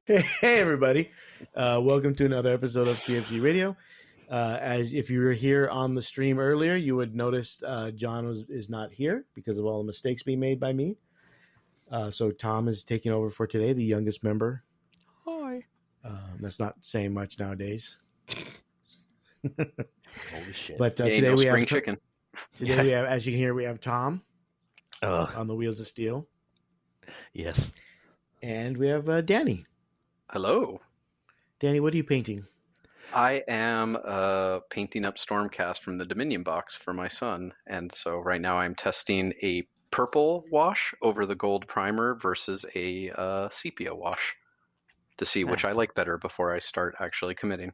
Hey everybody, welcome to another episode of TFG Radio. As if you were here on the stream earlier, you would notice John is not here because of all the mistakes being made by me. So Tom is taking over for today, the youngest member. Hi. That's not saying much nowadays. Holy shit! But today we have chicken. Today we have, as you can hear, we have Tom on the Wheels of Steel. Yes. And we have Danny. Hello. Danny, what are you painting? I am painting up Stormcast from the Dominion box for my son. And so right now I'm testing a purple wash over the gold primer versus a sepia wash to see which I like better before I start actually committing.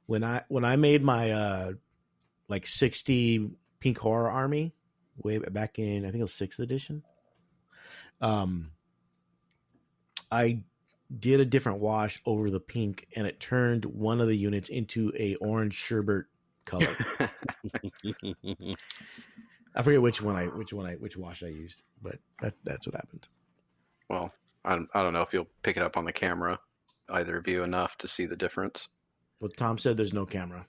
When I made my 60 Pink Horror Army way back in, I think it was 6th edition, I did a different wash over the pink, and it turned one of the units into a orange sherbet color. I forget which wash I used, but that's what happened. Well, I don't know if you'll pick it up on the camera, either of you, enough to see the difference. Well, Tom said there's no camera.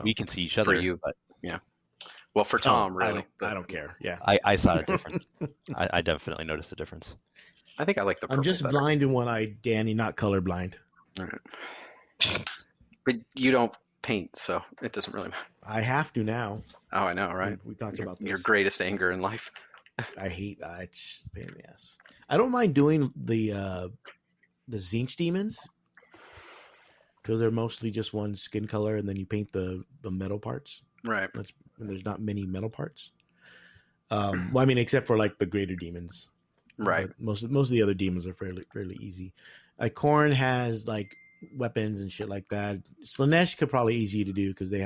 We can see each other. For you, but yeah. Well, for Tom, really. I don't care. Yeah, I saw a difference. I definitely noticed a difference. I think I like the purple I'm just better. blind in one eye, Danny, not colorblind. All right. But you don't paint, so it doesn't really matter. I have to now. Oh, I know, right? We talked about this. Your greatest anger in life. I hate that. It's a pain in the ass. I don't mind doing the Zinch demons because they're mostly just one skin color, and then you paint the metal parts. Right. And there's not many metal parts. Well, I mean, except for like the greater demons. Right. But most of the other demons are fairly easy. Like Korn has like weapons and shit like that. Slanesh could probably easy to do because they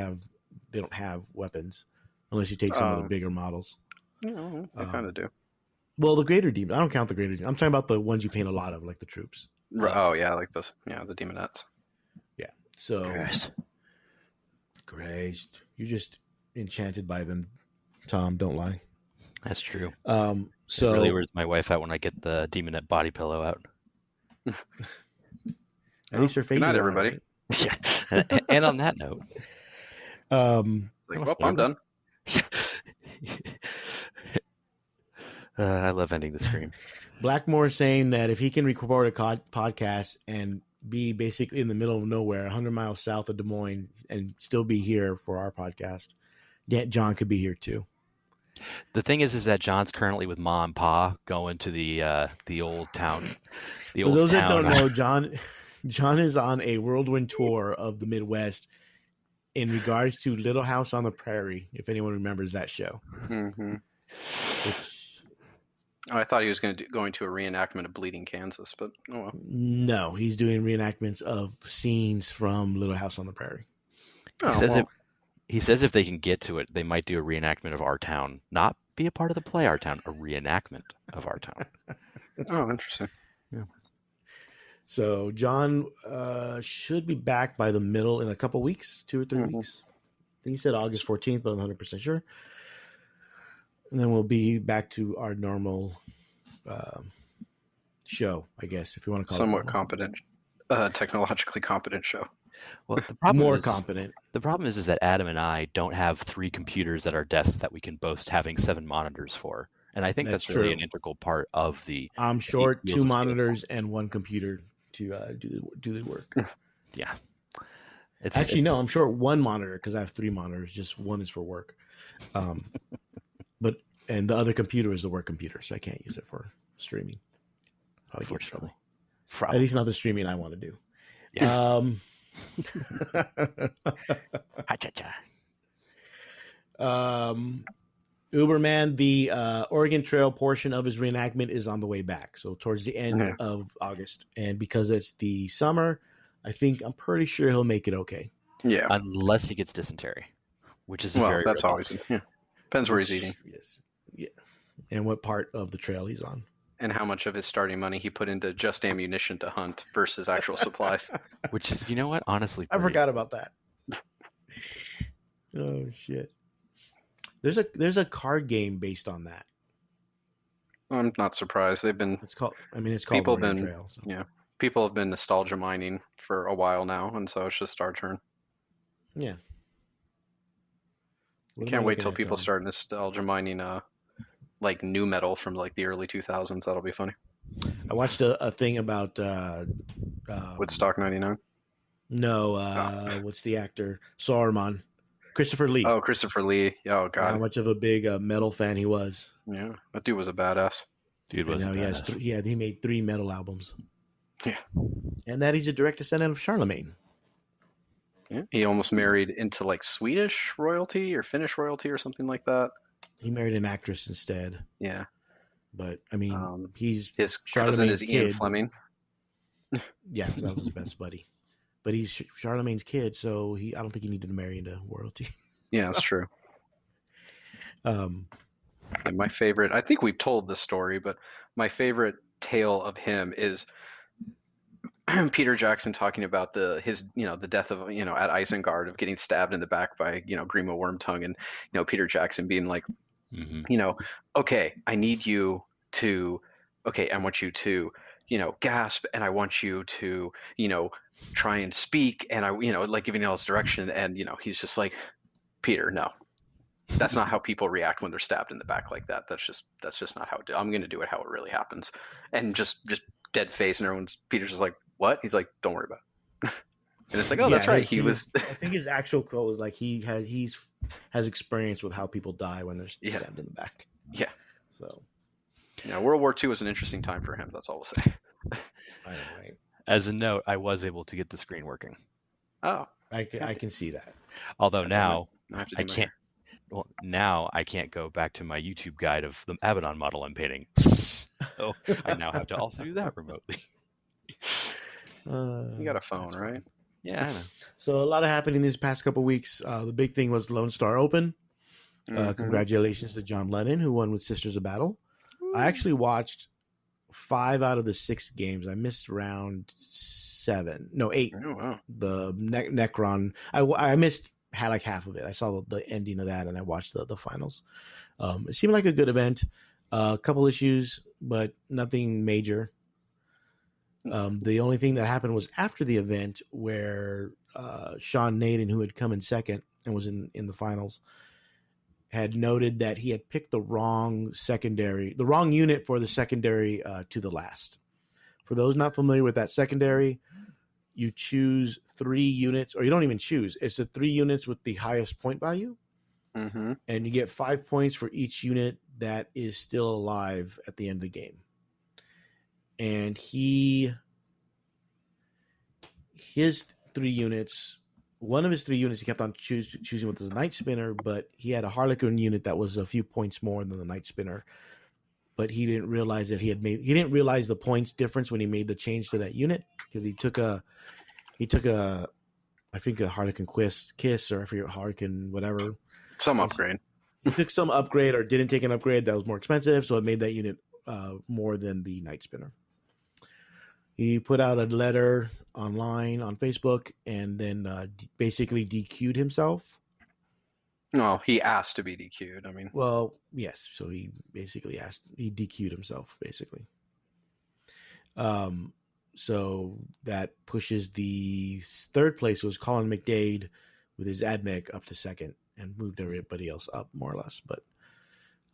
don't have weapons unless you take some of the bigger models. Yeah, I kind of do. Well, the greater demons. I don't count the greater demons. I'm talking about the ones you paint a lot of, like the troops. Oh yeah, like those. Yeah, the demonettes. Yeah. So. Christ. You're just enchanted by them, Tom. Don't lie. That's true. So it really wears my wife out when I get the demonette body pillow out. At least her face. Good night, is everybody. Yeah. And on that note, I'm done. I love ending the stream. Blackmore saying that if he can record a podcast and be basically in the middle of nowhere, 100 miles south of Des Moines, and still be here for our podcast, John could be here too. The thing is that John's currently with Ma and Pa going to the old town. For those that don't know, John is on a whirlwind tour of the Midwest in regards to Little House on the Prairie, if anyone remembers that show. Mm-hmm. Which, I thought he was going to a reenactment of Bleeding Kansas, but oh well. No, he's doing reenactments of scenes from Little House on the Prairie. He says if they can get to it, they might do a reenactment of Our Town. Not be a part of the play Our Town, a reenactment of Our Town. Oh, interesting. Yeah. So John should be back by the middle in a couple weeks, 2 or 3 weeks. I think he said August 14th, but I'm 100% sure. And then we'll be back to our normal show, I guess, if you want to call Somewhat it. competent, technologically competent show. Well, the problem competent. The problem is that Adam and I don't have 3 computers at our desks that we can boast having 7 monitors for, and I think that's really an integral part of the. I'm short 2 monitors and 1 computer to do the work. Yeah, no, I'm short 1 monitor because I have 3 monitors. Just 1 is for work, and the other computer is the work computer, so I can't use it for streaming. Probably get in trouble. At least not the streaming I want to do. Yeah. Uberman, the Oregon Trail portion of his reenactment is on the way back, so towards the end of August, and because it's the summer, I'm pretty sure he'll make it okay. Yeah, unless he gets dysentery, which is that's always depends where he's eating. Yes, yeah, and what part of the trail he's on. And how much of his starting money he put into just ammunition to hunt versus actual supplies. Which is, you know what? Honestly, I forgot about that. Oh shit! There's a card game based on that. I'm not surprised. They've been. It's called people Oregon been. Trail, so. Yeah, People have been nostalgia mining for a while now, and so it's just our turn. Yeah. I can't wait till people start nostalgia mining like new metal from like the early 2000s. That'll be funny. I watched a thing about Woodstock 99. No, what's the actor? Saruman. Christopher Lee. Oh, Christopher Lee. Oh, God. How much of a big metal fan he was. Yeah, that dude was a badass. Dude was a badass. He made 3 metal albums. Yeah. And that he's a direct descendant of Charlemagne. Yeah. He almost married into like Swedish royalty or Finnish royalty or something like that. He married an actress instead. Yeah. But, I mean, he's his Charlemagne's cousin is Ian Fleming. Yeah, that was his best buddy. But he's Charlemagne's kid, so I don't think he needed to marry into royalty. Yeah, that's true. And my favorite, I think we've told this story, but my favorite tale of him is Peter Jackson talking about the death of, at Isengard, of getting stabbed in the back by, Grima Wormtongue, and, Peter Jackson being like, okay, I need you to, I want you to, gasp, and I want you to, try and speak, and I, like giving all this direction, and, he's just like, Peter, no, that's not how people react when they're stabbed in the back like that. That's just not how I'm going to do it how it really happens. And just dead face, and Peter's just like, what? He's like, don't worry about it. And it's like, oh, yeah, that's right. I think his actual quote was like, he has experience with how people die when they're stabbed in the back. Yeah. So, World War II was an interesting time for him. That's all we'll say. I know, right? As a note, I was able to get the screen working. Oh, I can see that. Although now I can't. Well, now I can't go back to my YouTube guide of the Abaddon model I'm painting. So I now have to also do that remotely. You got a phone, right? Yeah, I know. So a lot happening these past couple of weeks. The big thing was Lone Star Open. Congratulations to John Lennon, who won with Sisters of Battle. I actually watched 5 out of the 6 games. I missed round 8. Oh, wow. The Necron. I missed like half of it. I saw the ending of that, and I watched the finals. It seemed like a good event. A couple issues, but nothing major. The only thing that happened was after the event, where Sean Naden, who had come in second and was in the finals, had noted that he had picked the wrong unit for the secondary to the last. For those not familiar with that secondary, you choose 3 units, or you don't even choose. It's the 3 units with the highest point value, and you get 5 points for each unit that is still alive at the end of the game. And his 3 units, one of his 3 units he kept on choosing with his Night Spinner, but he had a Harlequin unit that was a few points more than the Night Spinner. But he didn't realize that he didn't realize the points difference when he made the change to that unit, because he took a I think a Harlequin Kiss, or I forget, Harlequin whatever. Some upgrade. He took some upgrade, or didn't take an upgrade that was more expensive, so it made that unit more than the Night Spinner. He put out a letter online on Facebook, and then basically DQ'd himself. No, he asked to be DQ'd. I mean, well, yes. So he basically he DQ'd himself, basically. So that pushes the 3rd place, was Colin McDade with his AdMech, up to 2nd, and moved everybody else up more or less. But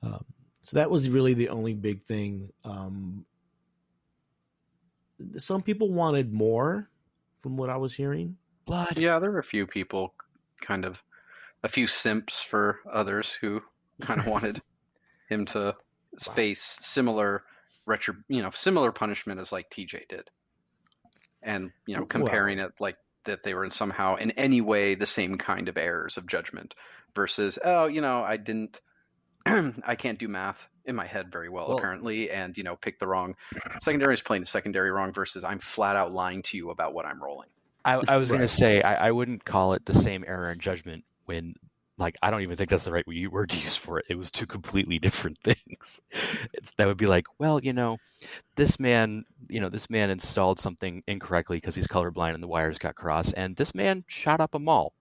so that was really the only big thing. Some people wanted more, from what I was hearing. Blood. Yeah, there were a few people, a few simps for others, who kind of wanted him to face similar punishment as like TJ did, and comparing it like that they were somehow in any way the same kind of errors of judgment versus I can't do math in my head very well apparently, and pick the wrong secondary, is playing the secondary wrong, versus I'm flat out lying to you about what I'm rolling. I was going to say I wouldn't call it the same error in judgment, when, like, I don't even think that's the right word to use for it. It was 2 completely different things. That would be like, well, this man installed something incorrectly because he's colorblind and the wires got crossed, and this man shot up a mall.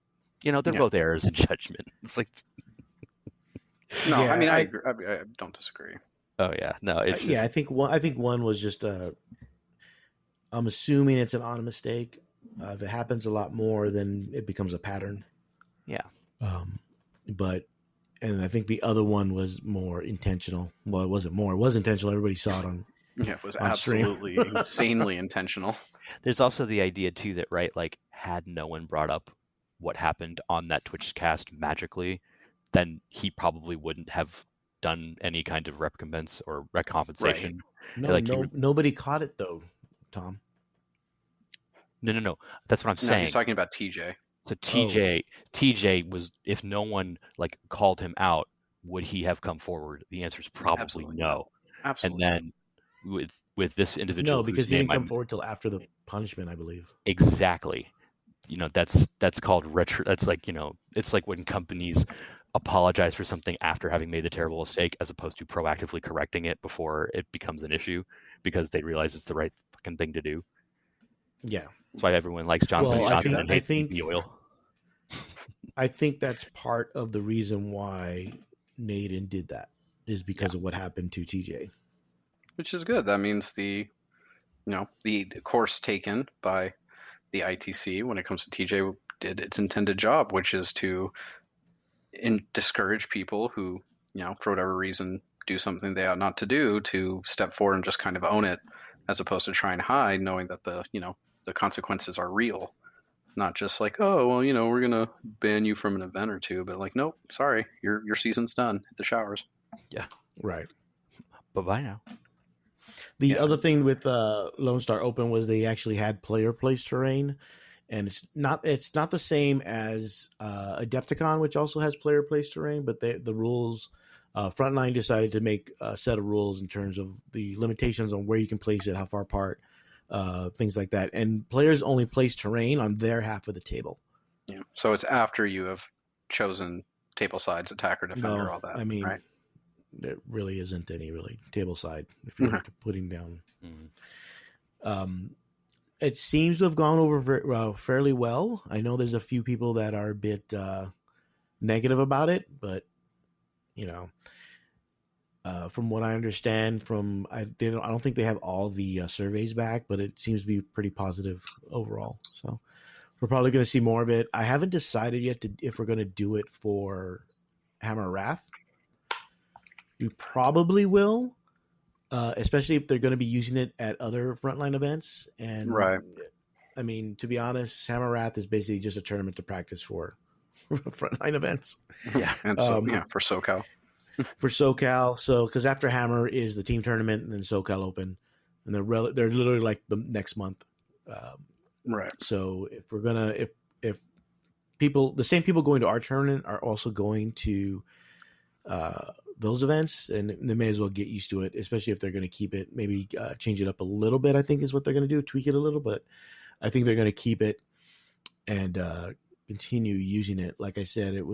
They're both errors in judgment. It's like, no, yeah, I mean, I don't disagree. Oh yeah, no, it's I think one was just I'm assuming it's an on mistake. If it happens a lot more, then it becomes a pattern. Yeah. And I think the other one was more intentional. Well, it wasn't more. It was intentional. Everybody saw it on. Yeah, it was on stream. absolutely insanely intentional. There's also the idea too that, right, like had no one brought up what happened on that Twitch cast magically, then he probably wouldn't have done any kind of recompense or recompensation. No, Like nobody caught it though, Tom. No. That's what I'm No, saying. he's talking about TJ. So TJ was, if no one like called him out, would he have come forward? The answer is probably Absolutely no. not. Absolutely. And then with this individual, No, because he whose didn't name come forward till after the punishment, I believe. exactly. That's called retro. That's like, it's like when companies apologize for something after having made the terrible mistake, as opposed to proactively correcting it before it becomes an issue, because they realize it's the right fucking thing to do. Yeah. That's why everyone likes Johnson Johnson and hates BP oil. I think that's part of the reason why Naden did that, is because of what happened to TJ. Which is good. That means the course taken by the ITC when it comes to TJ did its intended job, which is to discourage people who, for whatever reason, do something they ought not to do, to step forward and just kind of own it, as opposed to try and hide, knowing that the consequences are real. Not just like, oh, well, we're going to ban you from an event or two, but like, nope, sorry, your season's done. Hit the showers. Yeah. Right. Bye-bye now. The other thing with Lone Star Open was they actually had player place terrain, and it's not the same as Adepticon, which also has player place terrain, but the rules, Frontline decided to make a set of rules in terms of the limitations on where you can place it, how far apart, things like that, and players only place terrain on their half of the table. Yeah. So it's after you have chosen table sides, attacker, defender, all that. I mean, right? There really isn't any table side if you're putting down. Mm-hmm. It seems to have gone over fairly well. I know there's a few people that are a bit negative about it, but from what I understand, I don't think they have all the surveys back, but it seems to be pretty positive overall. So we're probably going to see more of it. I haven't decided yet if we're going to do it for Hammer Wrath. We probably will, especially if they're going to be using it at other Frontline events. And right. I mean, to be honest, Hammer Wrath is basically just a tournament to practice for Frontline events. Yeah, and for SoCal. For SoCal, so because after Hammer is the team tournament and then SoCal Open, and they're literally like the next month. Right. So if we're gonna if people, the same people going to our tournament are also going to those events, and they may as well get used to it, especially if they're going to keep it, maybe change it up a little bit, I think is what they're going to do, tweak it a little, but I think they're going to keep it and continue using it. Like I said, it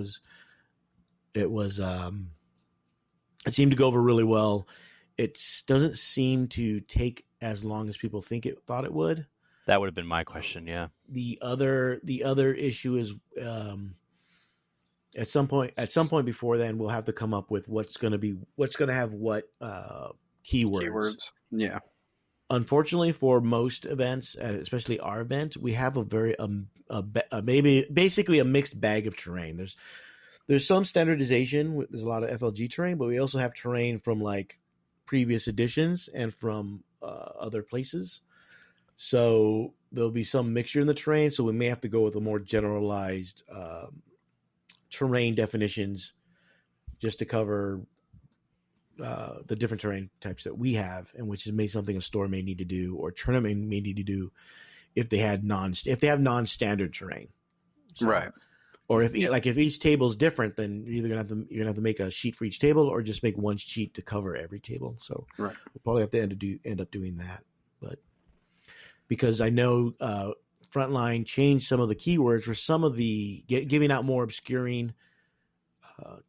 seemed to go over really well. It doesn't seem to take as long as people thought it would. That would have been my question. Yeah. The other issue is, at some point before then, we'll have to come up with what's going to have what keywords. Yeah. Unfortunately, for most events, especially our event, we have a very basically a mixed bag of terrain. There's some standardization. There's a lot of FLG terrain, but we also have terrain from like previous editions and from other places. So there'll be some mixture in the terrain. So we may have to go with a more generalized terrain definitions just to cover the different terrain types that we have, and which is something a store may need to do or tournament may need to do if they have non-standard terrain. So, right. Or if each table is different, then you're gonna have to make a sheet for each table, or just make one sheet to cover every table. So we'll probably have to end up doing that. But because I know Frontline changed some of the keywords for some of the giving out more obscuring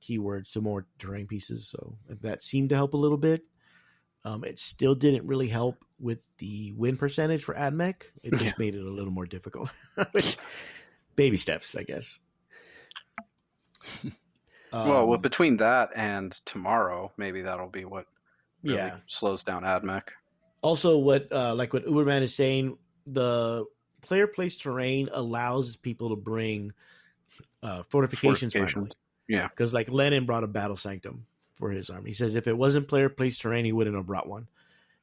keywords to more terrain pieces, so that seemed to help a little bit. It still didn't really help with the win percentage for AdMech. It just made it a little more difficult. Which, baby steps, I guess. Well, between that and tomorrow, maybe that'll be what really slows down AdMech. Also, what like what Uberman is saying, the player place terrain allows people to bring fortifications finally. Yeah. Because like Lennon brought a battle sanctum for his army. He says if it wasn't player place terrain, he wouldn't have brought one.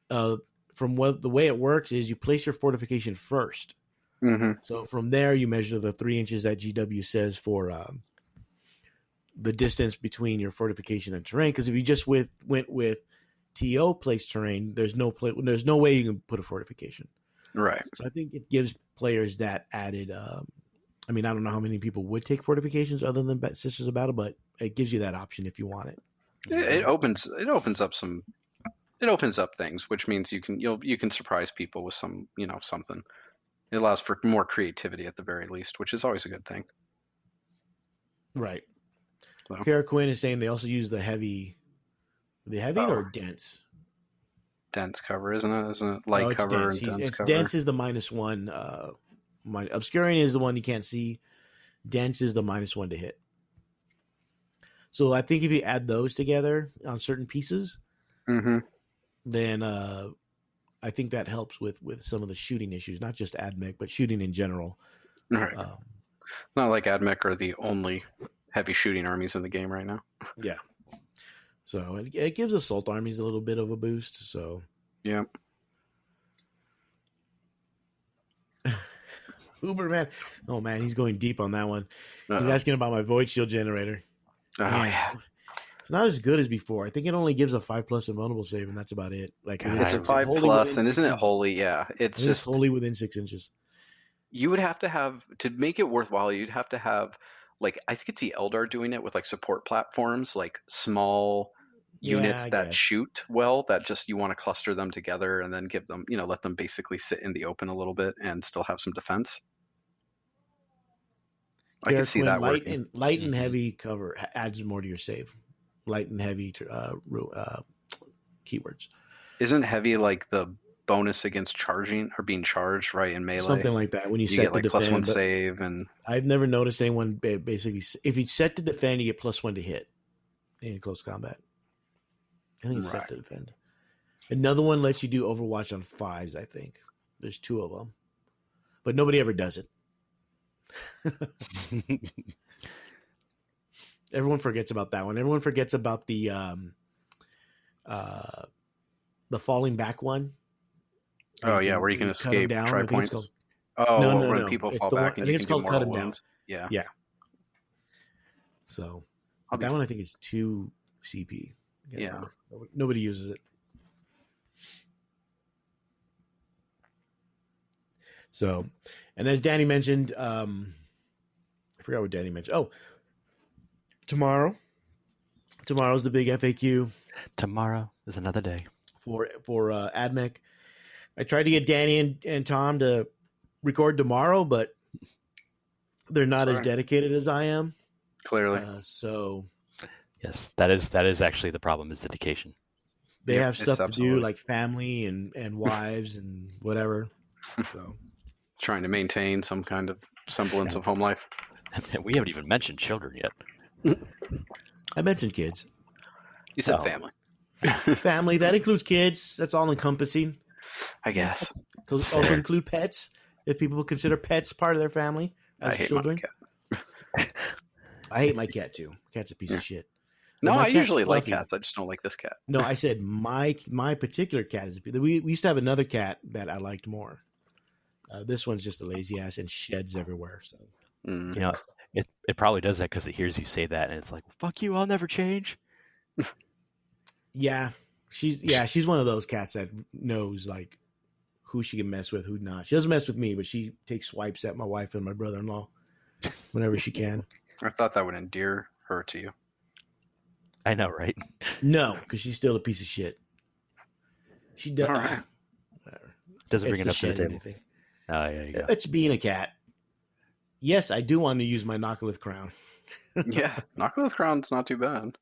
From what the way it works is you place your fortification first. Mm-hmm. So from there you measure the 3 inches that GW says for the distance between your fortification and terrain. Because if you just went with TO place terrain, there's no way you can put a fortification. Right. So I think it gives players that added. I mean, I don't know how many people would take fortifications other than Sisters of Battle, but it gives you that option if you want it. It opens up things, which means you can surprise people with some something. It allows for more creativity at the very least, which is always a good thing. Right. So. Kara Quinn is saying they also use the heavy or dense? Dense cover, isn't it? Light cover dense. and dense cover. Dense is the -1. Obscuring is the one you can't see. Dense is the -1 to hit. So I think if you add those together on certain pieces, then I think that helps with some of the shooting issues, not just AdMech, but shooting in general. Right. Not like AdMech are the only heavy shooting armies in the game right now. Yeah. So it gives assault armies a little bit of a boost. So yeah. Uberman, oh man, he's going deep on that one. He's asking about my Void Shield generator. Oh yeah. It's not as good as before. I think it only gives a 5+ invulnerable save, and that's about it. Like it's a 5+, and isn't it wholly? Yeah, it's just wholly within 6 inches. You would have to make it worthwhile. You'd have to have like I think it's the Eldar doing it with like support platforms, like small units that shoot well. That just you want to cluster them together and then give them, let them basically sit in the open a little bit and still have some defense. I can see that working. Light and heavy cover adds more to your save. Light and heavy keywords. Isn't heavy like the bonus against charging or being charged, right, in melee? Something like that. When you set get like to defend, +1 save, and I've never noticed anyone basically. If you set to defend, you get +1 to hit in close combat. I think it's set to defend. Another one lets you do Overwatch on 5s. I think there's 2 of them, but nobody ever does it. Everyone forgets about that one. Everyone forgets about the falling back one. Oh yeah, where you can escape try points. When people fall back, and you can do mortal wounds. Yeah. So that one I think is 2 CP. Yeah. Nobody uses it. So, and as Danny mentioned, I forgot what Danny mentioned. Oh, tomorrow's the big FAQ. Tomorrow is another day for AdMech. I tried to get Danny and Tom to record tomorrow, but they're not as dedicated as I am. Clearly. So yes, that is actually the problem, is dedication. They have stuff to do, like family and wives and whatever. So trying to maintain some kind of semblance of home life. We haven't even mentioned children yet. I mentioned kids. You said family. Family, that includes kids. That's all encompassing. I guess. Also include pets, if people consider pets part of their family as children. My cat. I hate my cat too. Cat's a piece of shit. No, I usually like cats. I just don't like this cat. No, I said my particular cat is. We used to have another cat that I liked more. This one's just a lazy ass and sheds everywhere. So it probably does that because it hears you say that and it's like, "Fuck you! I'll never change." Yeah, she's one of those cats that knows like who she can mess with, who not. She doesn't mess with me, but she takes swipes at my wife and my brother-in-law whenever she can. I thought that would endear her to you. I know, right? No, because she's still a piece of shit. She does. Right. Doesn't bring it up to the table. Anything. Oh, yeah, you go. It's being a cat. Yes, I do want to use my Knockalith crown. Yeah, Knockalith crown's not too bad.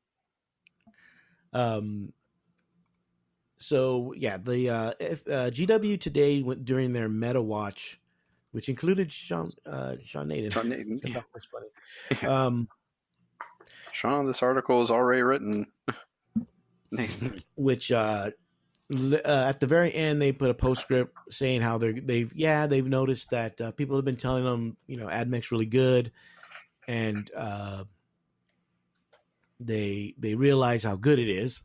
So yeah, the GW today went during their meta watch, which included Sean Naden. Sean Naden, yeah. That was funny. Sean, this article is already written. Which At the very end, they put a postscript saying how they've noticed that people have been telling them, AdMech's really good, and they realize how good it is.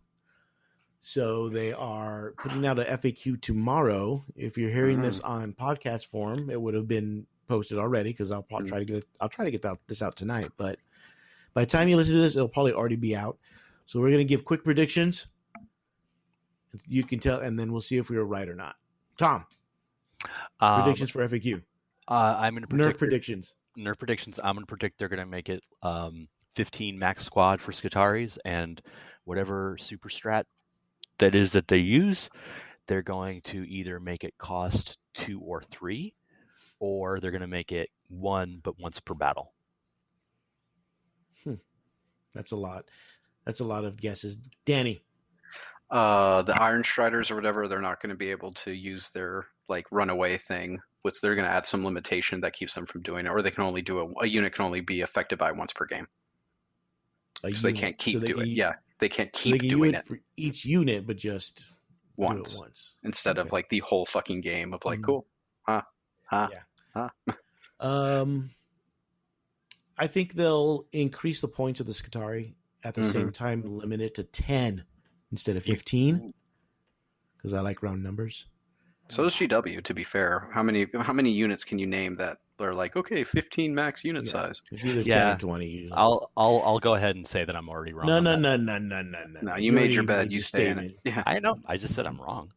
So they are putting out an FAQ tomorrow. If you're hearing this on podcast form, it would have been posted already because I'll probably try to get this out tonight. But by the time you listen to this, it'll probably already be out. So we're going to give quick predictions. You can tell, and then we'll see if we were right or not. Tom, predictions for FAQ. I'm going to predict Nerf predictions. Nerf predictions. I'm going to predict they're going to make it 15 max squad for Skitaris, and whatever super strat that is that they use, they're going to either make it cost 2 or 3, or they're going to make it 1 but once per battle. That's a lot. That's a lot of guesses. Danny. The Iron Striders or whatever, they're not going to be able to use their runaway thing, which they're going to add some limitation that keeps them from doing it, or they can only do a unit can only be affected by once per game. So they can't keep doing it. Yeah, they can't keep doing it for each unit, but just once. Do it once instead of the whole fucking game of cool, I think they'll increase the points of the Skitari at the same time, limit it to 10 instead of 15, because I like round numbers. So does GW. To be fair, how many units can you name that are 15 max unit size? It's either 10 or 20 usually. I'll go ahead and say that I'm already wrong. No. You made your bed. You stay in it. Yeah. I know. I just said I'm wrong.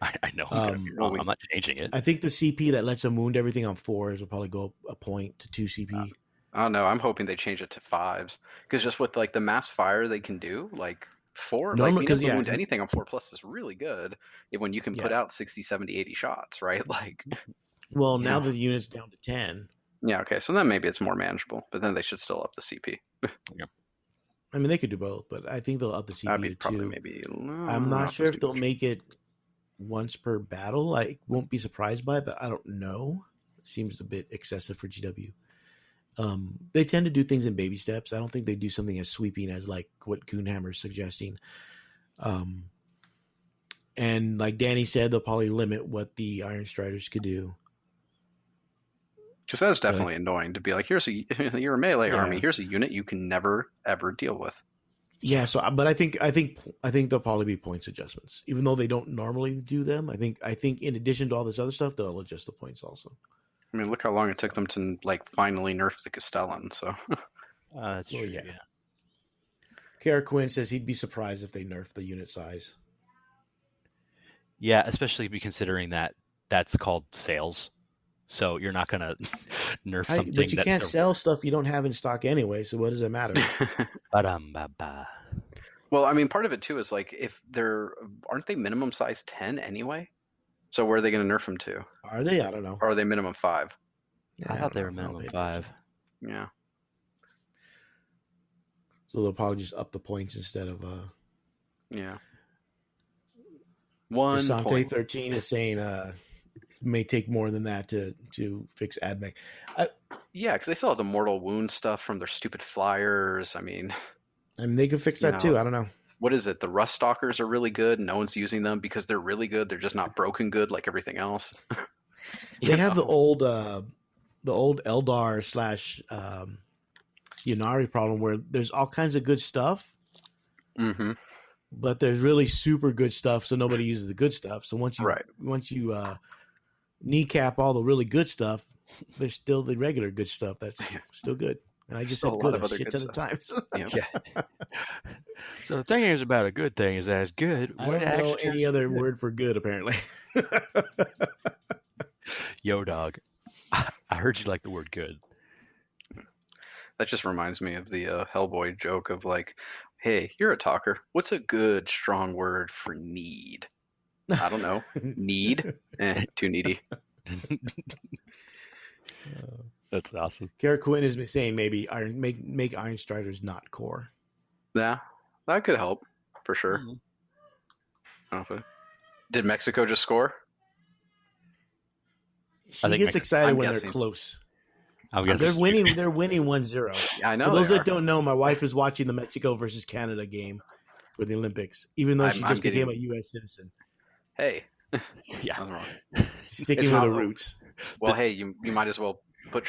I know I'm gonna be wrong. I'm not changing it. I think the CP that lets them wound everything on 4s will probably go up a point to 2 CP. Oh no, I'm hoping they change it to 5s, because just with the mass fire they can do, 4, because wound anything on 4+ is really good when you can put out 60, 70, 80 shots, right? Well, now the unit's down to 10. Yeah, okay, so then maybe it's more manageable, but then they should still up the CP. Yeah. I mean, they could do both, but I think they'll up the CP to 2. Maybe. I'm not sure if they'll make it once per battle. I won't be surprised by it, but I don't know. It seems a bit excessive for GW. They tend to do things in baby steps. I don't think they do something as sweeping as what Goonhammer's suggesting. And like Danny said, they'll probably limit what the Iron Striders could do. Because that's definitely annoying to be you're a melee army. Here's a unit you can never ever deal with. Yeah. So, but I think there'll probably be points adjustments, even though they don't normally do them. I think in addition to all this other stuff, they'll adjust the points also. I mean, look how long it took them to finally nerf the Castellan. So that's true. Yeah. Kara Quinn says he'd be surprised if they nerfed the unit size. Yeah, especially considering that that's called sales. So you're not going to nerf something. But you can't sell stuff you don't have in stock anyway. So what does it matter? Well, I mean, part of it too is if aren't they minimum size 10 anyway? So where are they going to nerf them to? Are they? I don't know. Or are they minimum 5? Yeah, I thought they were minimum 5. Yeah. So they'll probably just up the points instead of yeah. 1 Sante point. 13 is saying may take more than that to fix AdMech. Yeah, because they still have the mortal wound stuff from their stupid flyers. I mean, they could fix that too. I don't know. What is it? The Rust Stalkers are really good. No one's using them because they're really good. They're just not broken good like everything else. They have the old Eldar / Yunari problem where there's all kinds of good stuff, but there's really super good stuff, so nobody uses the good stuff. So once you kneecap all the really good stuff, there's still the regular good stuff that's still good. And I just said good a shit ton of times. So the thing is about a good thing is that it's good. I don't know any other word for good, apparently. Yo, dog. I heard you like the word good. That just reminds me of the Hellboy joke of hey, you're a talker. What's a good, strong word for need? I don't know. Need? Too needy. That's awesome. Kara Quinn is saying maybe make Iron Striders not core. Yeah, that could help for sure. Did Mexico just score? She gets excited when they're close. They're winning. They're winning 1-0. Yeah, I know. For those that don't know, my wife is watching the Mexico versus Canada game for the Olympics, even though she just became a U.S. citizen. Hey, Yeah. nothing wrong. Sticking It's with not the roots. Well, hey, you might as well Go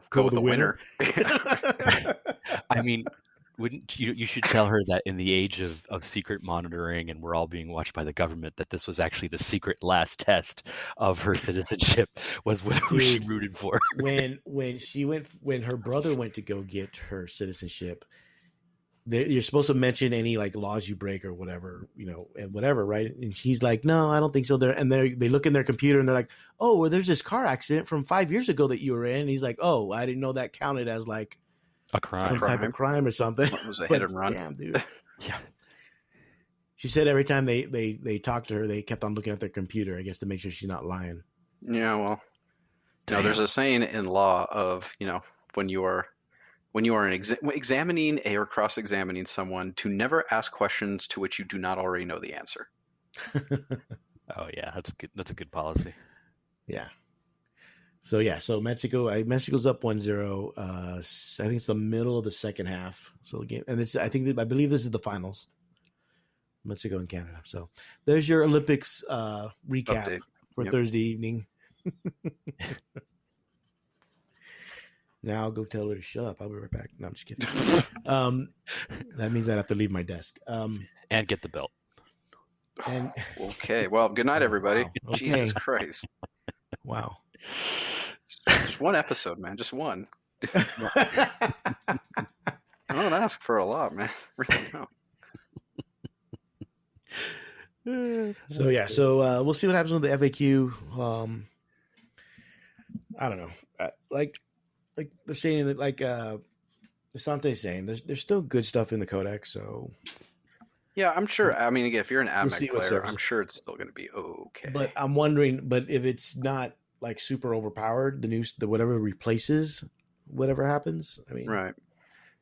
go with the a winner. I mean, wouldn't you should tell her that in the age of secret monitoring and we're all being watched by the government, that this was actually the secret last test of her citizenship was who she Dude, rooted for. when her brother went to go get her citizenship, you're supposed to mention any like laws you break or whatever, and whatever, right? And she's like, no, I don't think so. They look in their computer and they're like, oh, well, there's this car accident from 5 years ago that you were in. And he's like, oh, I didn't know that counted as like A crime. some type of crime or something. What was a But hit and run? damn, dude. Yeah. She said every time they talked to her, they kept on looking at their computer, I guess, to make sure she's not lying. Yeah, well, there's a saying in law of, when you are examining or cross-examining someone, to never ask questions to which you do not already know the answer. Oh yeah, that's good. That's a good policy. Yeah. So Mexico's up 1-0. I think it's the middle of the second half. So the game, and I believe this is the finals. Mexico and Canada. So there's your Olympics recap Update. for Yep. Thursday evening. Now I'll go tell her to shut up. I'll be right back. No, I'm just kidding. That means I'd have to leave my desk. And get the belt. And Okay. Well, good night, everybody. Wow. Okay. Jesus Christ. Wow. Just one episode, man. Just one. I don't ask for a lot, man. Really don't. So we'll see what happens with the FAQ. I don't know. Like they're saying that, like Sante's saying, there's still good stuff in the codex. So Yeah, I'm sure. I mean, again, if you're an We'll see AdMech what player, serves. I'm sure it's still going to be okay. but I'm wondering, if it's not like super overpowered, the whatever replaces whatever happens. I mean, Right.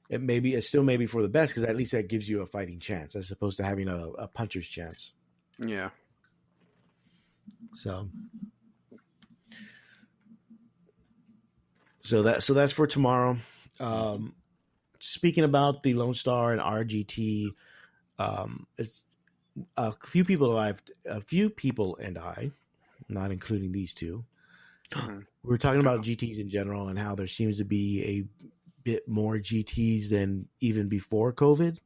It's still maybe for the best, because at least that gives you a fighting chance as opposed to having a puncher's chance. Yeah. So that's for tomorrow. Speaking about the Lone Star and RGT, it's a few people and I, not including these two, Mhm. we were talking about GTs in general and how there seems to be a bit more GTs than even before COVID.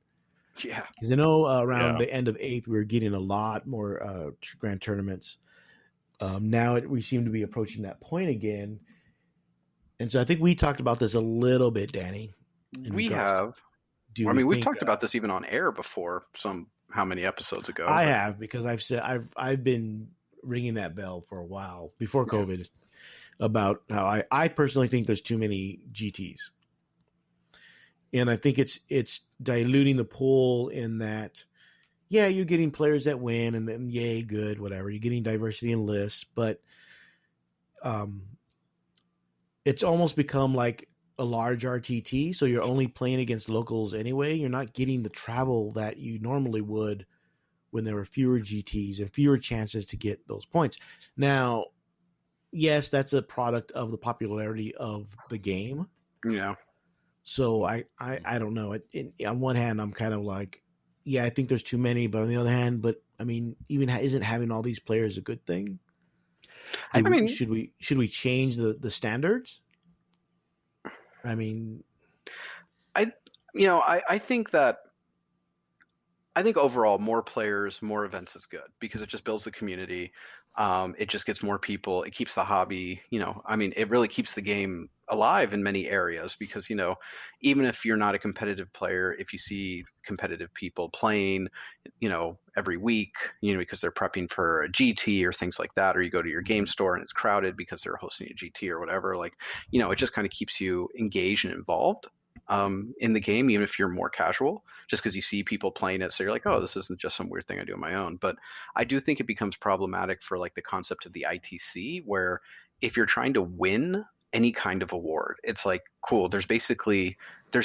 Yeah. Because I know around the end of 8th, we were getting a lot more grand tournaments. Now we seem to be approaching that point again. And so I think we talked about this a little bit, Danny. We have. We've talked about this even on air before. How many episodes ago? I have, because I've been ringing that bell for a while before COVID about how I personally think there's too many GTs. And I think it's diluting the pool in that, yeah, you're getting players that win, and then yay, good, whatever. You're getting diversity in lists, but it's almost become like a large RTT, so you're only playing against locals anyway. You're not getting the travel that you normally would when there were fewer GTs and fewer chances to get those points. Now, yes, that's a product of the popularity of the game. Yeah. So I don't know. On one hand, I'm kind of like, yeah, I think there's too many, but on the other hand, I mean, even isn't having all these players a good thing? Should we change the standards? I mean, I think overall more players, more events is good, because it just builds the community. It just gets more people. It keeps the hobby, it really keeps the game alive in many areas, because, even if you're not a competitive player, if you see competitive people playing, every week, because they're prepping for a GT or things like that, or you go to your game store and it's crowded because they're hosting a GT or whatever, it just kind of keeps you engaged and involved in the game, even if you're more casual, just because you see people playing it. So you're like, oh, this isn't just some weird thing I do on my own. But I do think it becomes problematic for like the concept of the ITC, where if you're trying to win any kind of award, it's like, cool, there's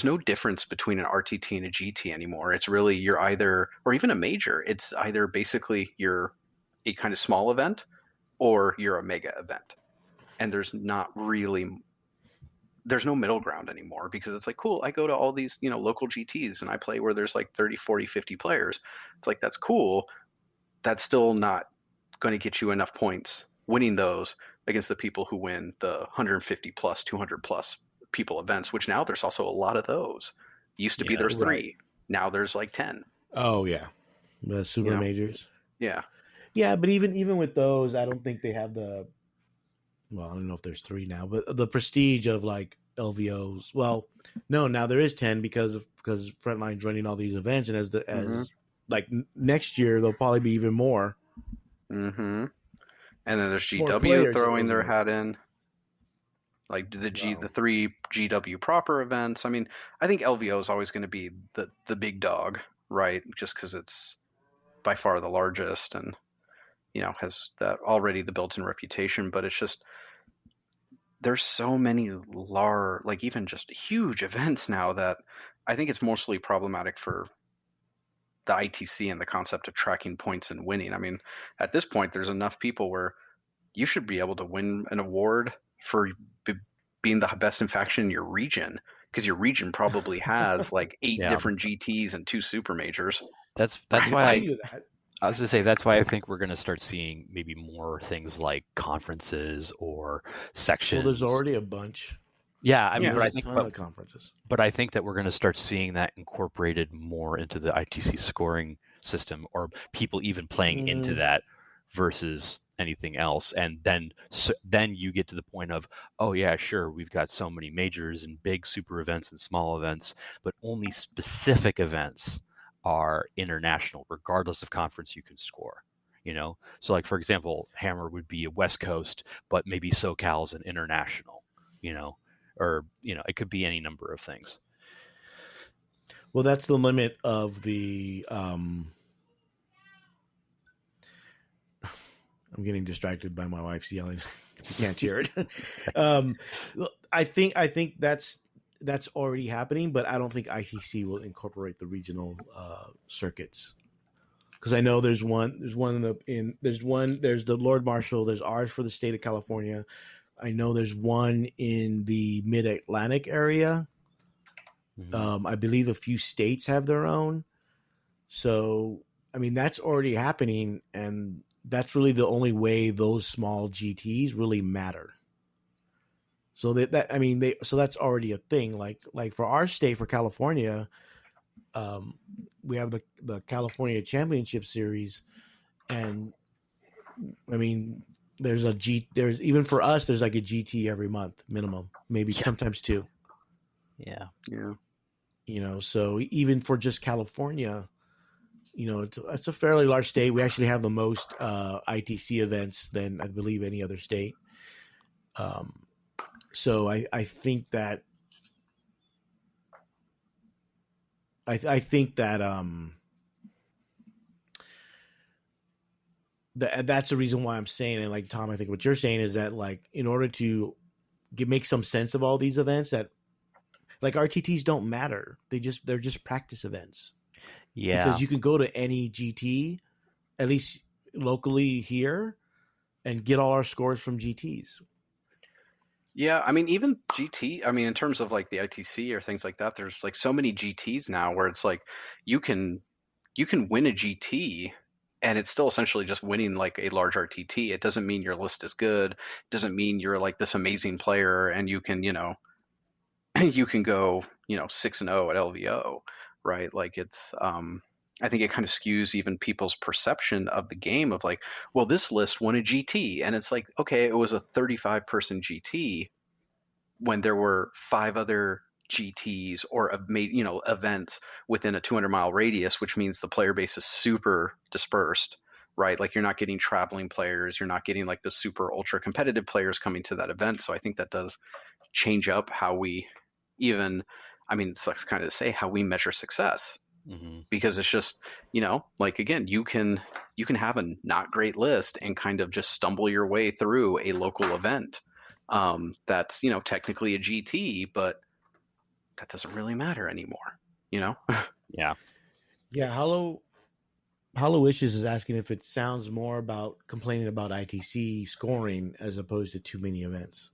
no difference between an RTT and a GT anymore. It's really, you're either, or even a major, it's either basically you're a kind of small event or you're a mega event. And there's no middle ground anymore, because it's like, cool, I go to all these, local GTs and I play where there's like 30, 40, 50 players. It's like, that's cool. That's still not going to get you enough points winning those against the people who win the 150 plus, 200 plus people events, which now there's also a lot of those. Used to be there's 3. Now there's like 10. Oh yeah, the super majors. Yeah. Yeah, but even with those, I don't think they have the. Well, I don't know if there's 3 now, but the prestige of like LVOs. Well, no, now there is 10 because Frontline's running all these events, and as like next year there'll probably be even more. Mm-hmm. And then there's GW throwing their hat in. Like the 3 GW proper events. I mean, I think LVO is always going to be the big dog, right? Just because it's by far the largest and has that already the built-in reputation. But it's just there's so many large, like even just huge events now that I think it's mostly problematic for the ITC and the concept of tracking points and winning. I mean, at this point, there's enough people where you should be able to win an award for being the best in faction in your region, because your region probably has like 8 different GTs and 2 super majors. That's why I was gonna say that's why I think we're gonna start seeing maybe more things like conferences or sections. Well, there's already a bunch. Yeah, I mean, but I think conferences. But I think that we're going to start seeing that incorporated more into the ITC scoring system, or people even playing into that versus anything else. And then you get to the point of, oh yeah, sure, we've got so many majors and big super events and small events, but only specific events are international, regardless of conference you can score. So like for example, Hammer would be a West Coast, but maybe SoCal's an international. Or it could be any number of things. Well, that's the limit of the. I'm getting distracted by my wife's yelling. If you can't hear it, I think that's already happening, but I don't think ITC will incorporate the regional circuits, because I know there's the Lord Marshal, there's ours for the state of California. I know there's one in the Mid-Atlantic area. I believe a few states have their own. So, I mean, that's already happening, and that's really the only way those small GTs really matter. So so that's already a thing. Like for our state, for California, we have the California Championship Series, and I mean, there's even for us, there's like a GT every month minimum, maybe sometimes 2. Yeah. So even for just California, it's a fairly large state. We actually have the most ITC events than I believe any other state. So I think that I think that that's the reason why I'm saying, and like Tom, I think what you're saying is that like in order to make some sense of all these events, that like RTTs don't matter. They're just practice events. Yeah. Because you can go to any GT, at least locally here, and get all our scores from GTs. Yeah, I mean, even GT, I mean, in terms of like the ITC or things like that, there's like so many GTs now where it's like you can win a GT and it's still essentially just winning like a large RTT. It doesn't mean your list is good. It doesn't mean you're like this amazing player and you can, you can go, 6-0 at LVO, right? Like it's, I think it kind of skews even people's perception of the game of like, well, this list won a GT. And it's like, okay, it was a 35-person GT when there were 5 other GTs or events within a 200-mile radius, which means the player base is super dispersed, right? Like you're not getting traveling players, you're not getting like the super ultra competitive players coming to that event. So I think that does change up how we even, I mean, it sucks kind of to say, how we measure success. Because it's just, like again, you can have a not great list and kind of just stumble your way through a local event. That's, technically a GT, but that doesn't really matter anymore, Yeah. Yeah. Hollow Wishes is asking if it sounds more about complaining about ITC scoring as opposed to too many events.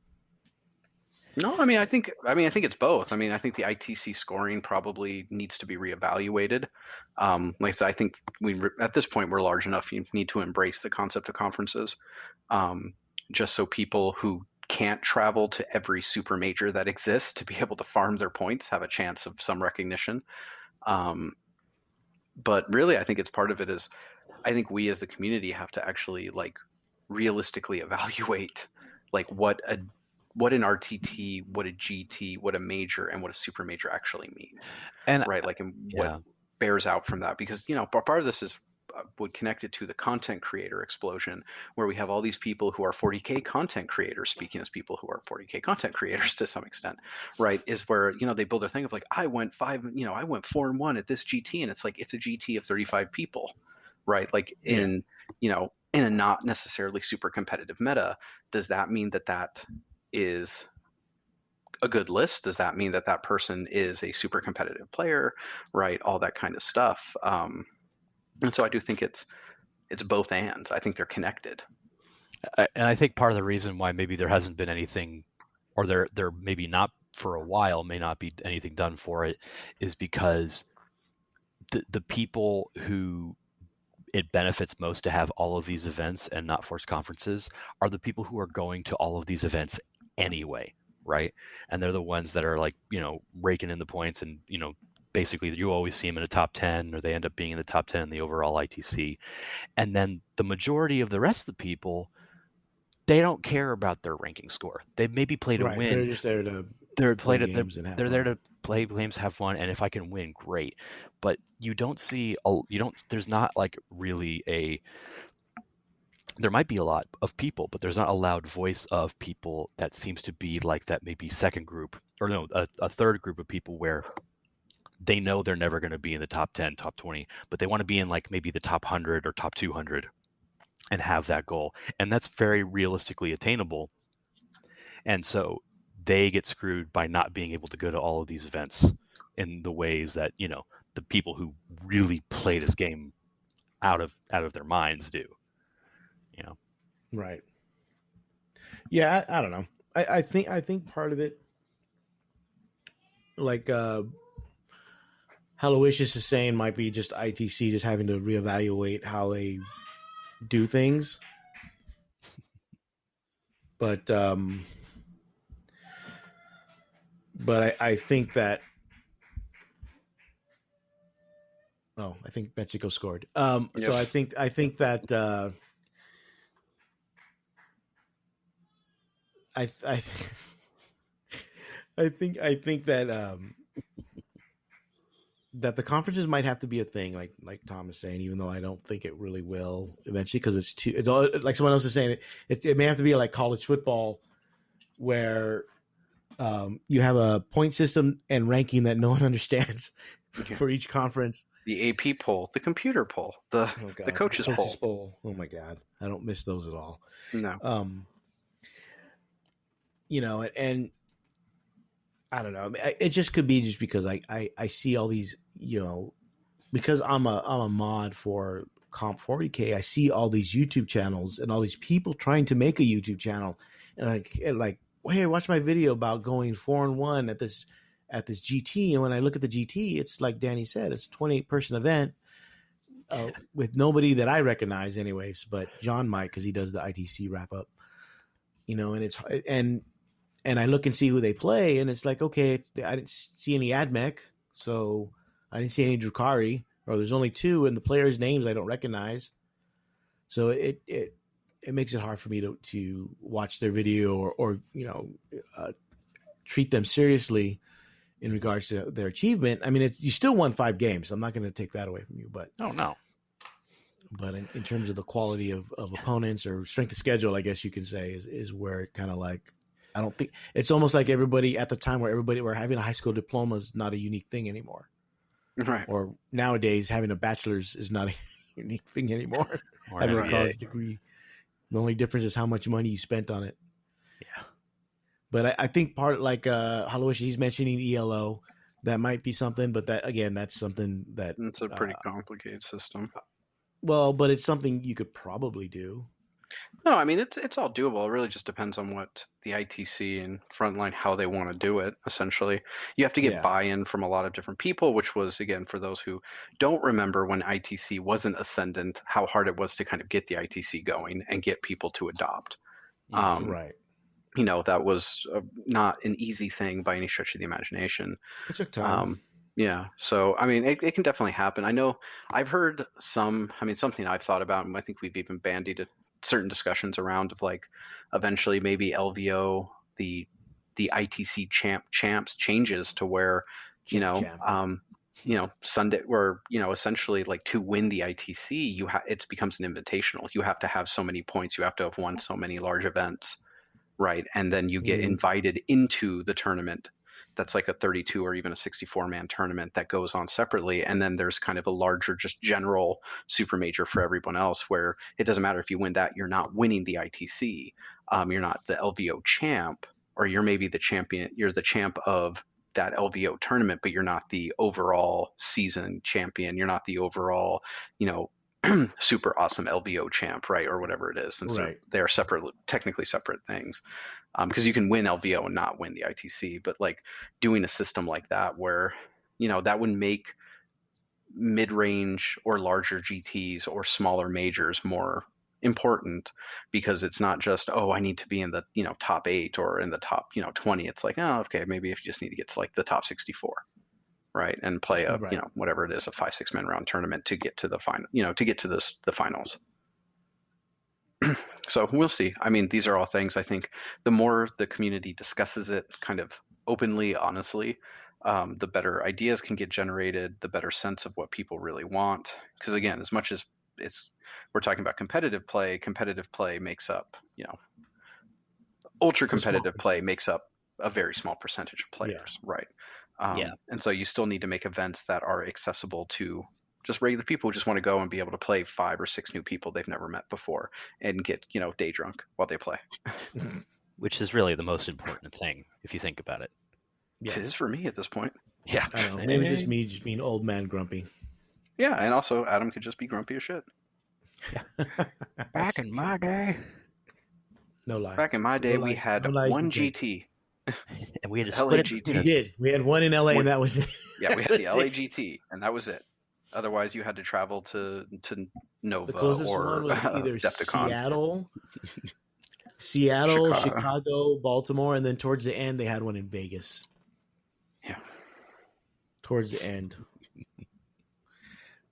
No, I think it's both. I mean, I think the ITC scoring probably needs to be reevaluated. Like I said, I think at this point we're large enough. You need to embrace the concept of conferences, just so people who can't travel to every super major that exists to be able to farm their points have a chance of some recognition. But really, I think it's part of it is I think we as the community have to actually like realistically evaluate like what an RTT, what a GT, what a major, and what a super major actually means, And right? Like, and yeah, what bears out from that, because part of this is would connect it to the content creator explosion, where we have all these people who are 40K content creators speaking as people who are 40K content creators to some extent, right? Is where they build their thing of like, I went 4-1 at this GT, and it's like it's a GT of 35 people, right? Like in a not necessarily super competitive meta. Does that mean that is a good list? Does that mean that person is a super competitive player, right? All that kind of stuff. And so I do think it's both and. I think they're connected. and I think part of the reason why maybe there hasn't been anything, or there maybe not for a while, may not be anything done for it, is because the people who it benefits most to have all of these events and not force conferences are the people who are going to all of these events anyway, right? And they're the ones that are like, raking in the points, and basically you always see them in the top 10, or they end up being in the top 10 in the overall ITC. And then the majority of the rest of the people, they don't care about their ranking score. They maybe play to win. They're just there to They're play games and have they're fun. there to play games, have fun, and if I can win, great. But you don't see there's not like really there might be a lot of people, but there's not a loud voice of people that seems to be like that maybe second group, or no, a third group of people where they know they're never going to be in the top 10, top 20, but they want to be in like maybe the top 100 or top 200 and have that goal. And that's very realistically attainable. And so they get screwed by not being able to go to all of these events in the ways that, the people who really play this game out of their minds do. Right. Yeah, I don't know. I think part of it, like Hallowiscious is saying, might be just ITC just having to reevaluate how they do things. But I think that I think Mexico scored. Yes. So I think that I think that that the conferences might have to be a thing, like Tom is saying, even though I don't think it really will eventually, because it's all, like someone else is saying, it may have to be like college football, where you have a point system and ranking that no one understands for each conference. The AP poll, the computer poll, the coaches poll. Oh my God, I don't miss those at all. No. And I don't know. It just could be just because I see all these, because I'm a mod for Comp 40K. I see all these YouTube channels and all these people trying to make a YouTube channel, and like, well, hey, watch my video about going 4-1 at this GT. And when I look at the GT, it's like Danny said, it's a 28-person event with nobody that I recognize, anyways. But John might, because he does the ITC wrap up, and I look and see who they play, and it's like, okay, I didn't see any AdMech, so I didn't see any Drukari, or there's only 2, and the players' names I don't recognize. So it makes it hard for me to watch their video or treat them seriously in regards to their achievement. I mean, you still won 5 games. I'm not going to take that away from you, but no. But in terms of the quality of opponents or strength of schedule, I guess you can say is where it kind of like, I don't think it's almost like everybody at the time where everybody were having a high school diploma is not a unique thing anymore. Right. Or nowadays having a bachelor's is not a unique thing anymore. Or having an a college degree. The only difference is how much money you spent on it. Yeah. But I think part like Hallowish, he's mentioning ELO. That might be something, but that's something that it's a pretty complicated system. Well, but it's something you could probably do. No, I mean it's all doable. It really just depends on what the ITC and Frontline how they want to do it. Essentially, you have to get Yeah. buy-in from a lot of different people, which was again for those who don't remember when ITC wasn't ascendant, how hard it was to kind of get the ITC going and get people to adopt. Mhm. Right. That was not an easy thing by any stretch of the imagination. It took time. Yeah, so I mean, it can definitely happen. I know I've heard something I've thought about, and I think we've even bandied certain discussions around of like eventually maybe LVO, the ITC champs changes to where, Champ. Sunday, where, essentially like to win the ITC, it becomes an invitational. You have to have so many points, you have to have won so many large events, right? And then you get invited into the tournament. That's like a 32 or even a 64-man tournament that goes on separately. And then there's kind of a larger, just general super major for everyone else where it doesn't matter if you win that, you're not winning the ITC. You're not the LVO champ, or you're maybe the champion, you're the champ of that LVO tournament, but you're not the overall season champion. You're not the overall, super awesome LVO champ, right? Or whatever it is, since Right. they're separate, technically separate things. Because you can win LVO and not win the ITC, but like doing a system like that where, that would make mid-range or larger GTs or smaller majors more important, because it's not just, oh, I need to be in the, top 8 or in the top, 20. It's like, oh, okay, maybe if you just need to get to like the top 64, right, and play a, Right. whatever it is, a 5-6 man round tournament to get to the final, to get to the finals. So we'll see. I mean, these are all things I think the more the community discusses it kind of openly, honestly, the better ideas can get generated, the better sense of what people really want. Because again, as much as we're talking about competitive play makes up, ultra competitive play makes up a very small percentage of players, right? Yeah. And so you still need to make events that are accessible to just regular people who just want to go and be able to play 5 or 6 new people they've never met before and get, day drunk while they play. Which is really the most important thing if you think about it. It is for me at this point. Yeah. I don't know. Maybe it's just me just being old man grumpy. Yeah, and also Adam could just be grumpy as shit. Back in my day. No lie. Back in my day, we had one GT. And we had to split it. We did. We had one in LA, and that was it. Yeah, we had the LA GT, and that was it. Otherwise, you had to travel to Nova The closest or one was either Decepticon. Seattle, Chicago, Baltimore, and then towards the end, they had one in Vegas. Yeah. Towards the end.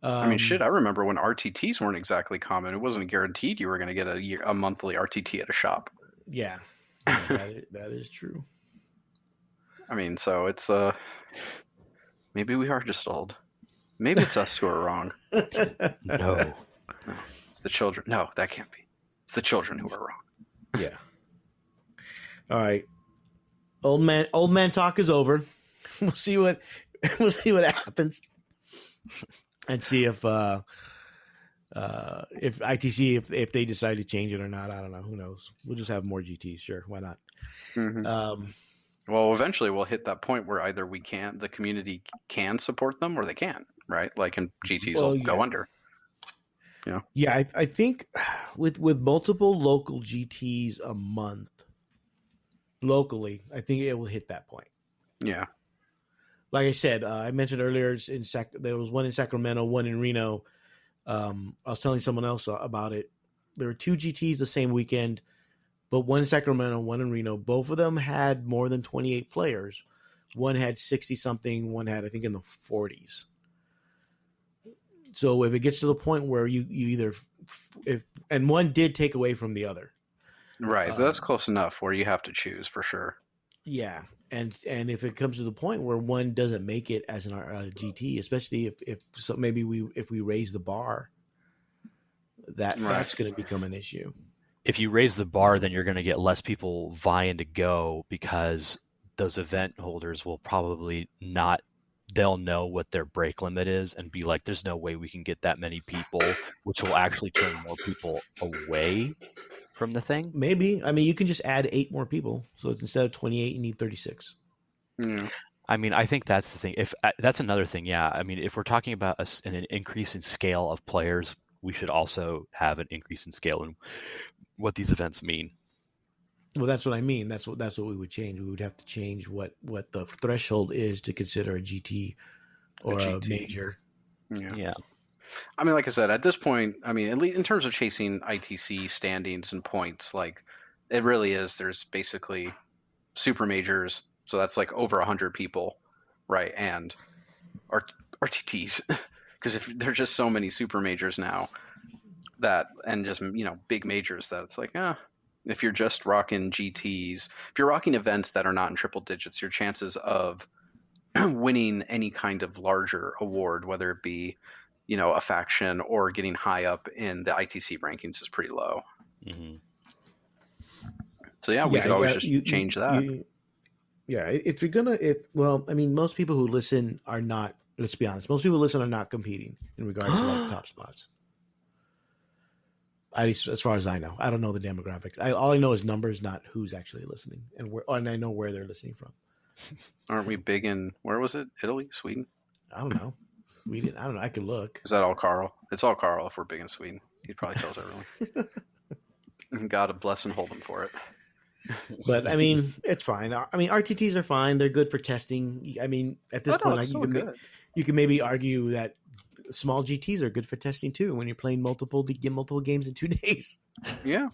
I mean, shit, I remember when RTTs weren't exactly common. It wasn't guaranteed you were going to get a monthly RTT at a shop. Yeah, that is true. I mean, so it's maybe we are just old. Maybe it's us who are wrong. No, it's the children. No, that can't be. It's the children who are wrong. Yeah. All right. Old man talk is over. We'll see what happens, and see if ITC if they decide to change it or not. I don't know. Who knows? We'll just have more GTs. Sure, why not? Mm-hmm. Well, eventually we'll hit that point where either the community can support them, or they can't, right? Like, and GTs will go under. Yeah, I think with multiple local GTs a month locally, I think it will hit that point. Yeah. Like I said, I mentioned earlier, there was one in Sacramento, one in Reno. I was telling someone else about it. There were 2 GTs the same weekend, but one in Sacramento, one in Reno. Both of them had more than 28 players. One had 60-something, one had, I think, in the 40s. So if it gets to the point where you either and one did take away from the other, right? But that's close enough where you have to choose for sure. Yeah, and if it comes to the point where one doesn't make it as an GT, especially if maybe we raise the bar, that's going to become an issue. If you raise the bar, then you're going to get less people vying to go, because those event holders will probably not. They'll know what their break limit is and be like, there's no way we can get that many people, which will actually turn more people away from the thing. Maybe. I mean, you can just add 8 more people. So instead of 28, you need 36. Yeah. I mean, I think that's the thing. If that's another thing, yeah. I mean, if we're talking about an increase in scale of players we should also have an increase in scale and what these events mean. Well, that's what I mean. That's what we would change. We would have to change what the threshold is to consider a GT or a major. Yeah. I mean, like I said, at this point, I mean, at least in terms of chasing ITC standings and points, like it really is. There's basically super majors, so that's like over 100 people, right? And RTTs, because if there's just so many super majors now that, and just big majors that it's like, if you're just rocking GTs, if you're rocking events that are not in triple digits, your chances of winning any kind of larger award, whether it be a faction or getting high up in the ITC rankings, is pretty low. Mm-hmm. So we could always just change that. If you're gonna, I mean, most people who listen are not. Let's be honest. Most people who listen are not competing in regards to like top spots. At least as far as I know, I don't know the demographics. All I know is numbers, not who's actually listening, and I know where they're listening from. Aren't we big in, where was it? Italy, Sweden? I don't know. Sweden. I don't know. I could look. Is that all Carl? It's all Carl if we're big in Sweden. He probably tells everyone. God bless and hold him for it. But I mean, it's fine. I mean, RTTs are fine. They're good for testing. I mean, at this point, you can maybe argue that small GTs are good for testing too. When you're playing multiple games in 2 days. Yeah.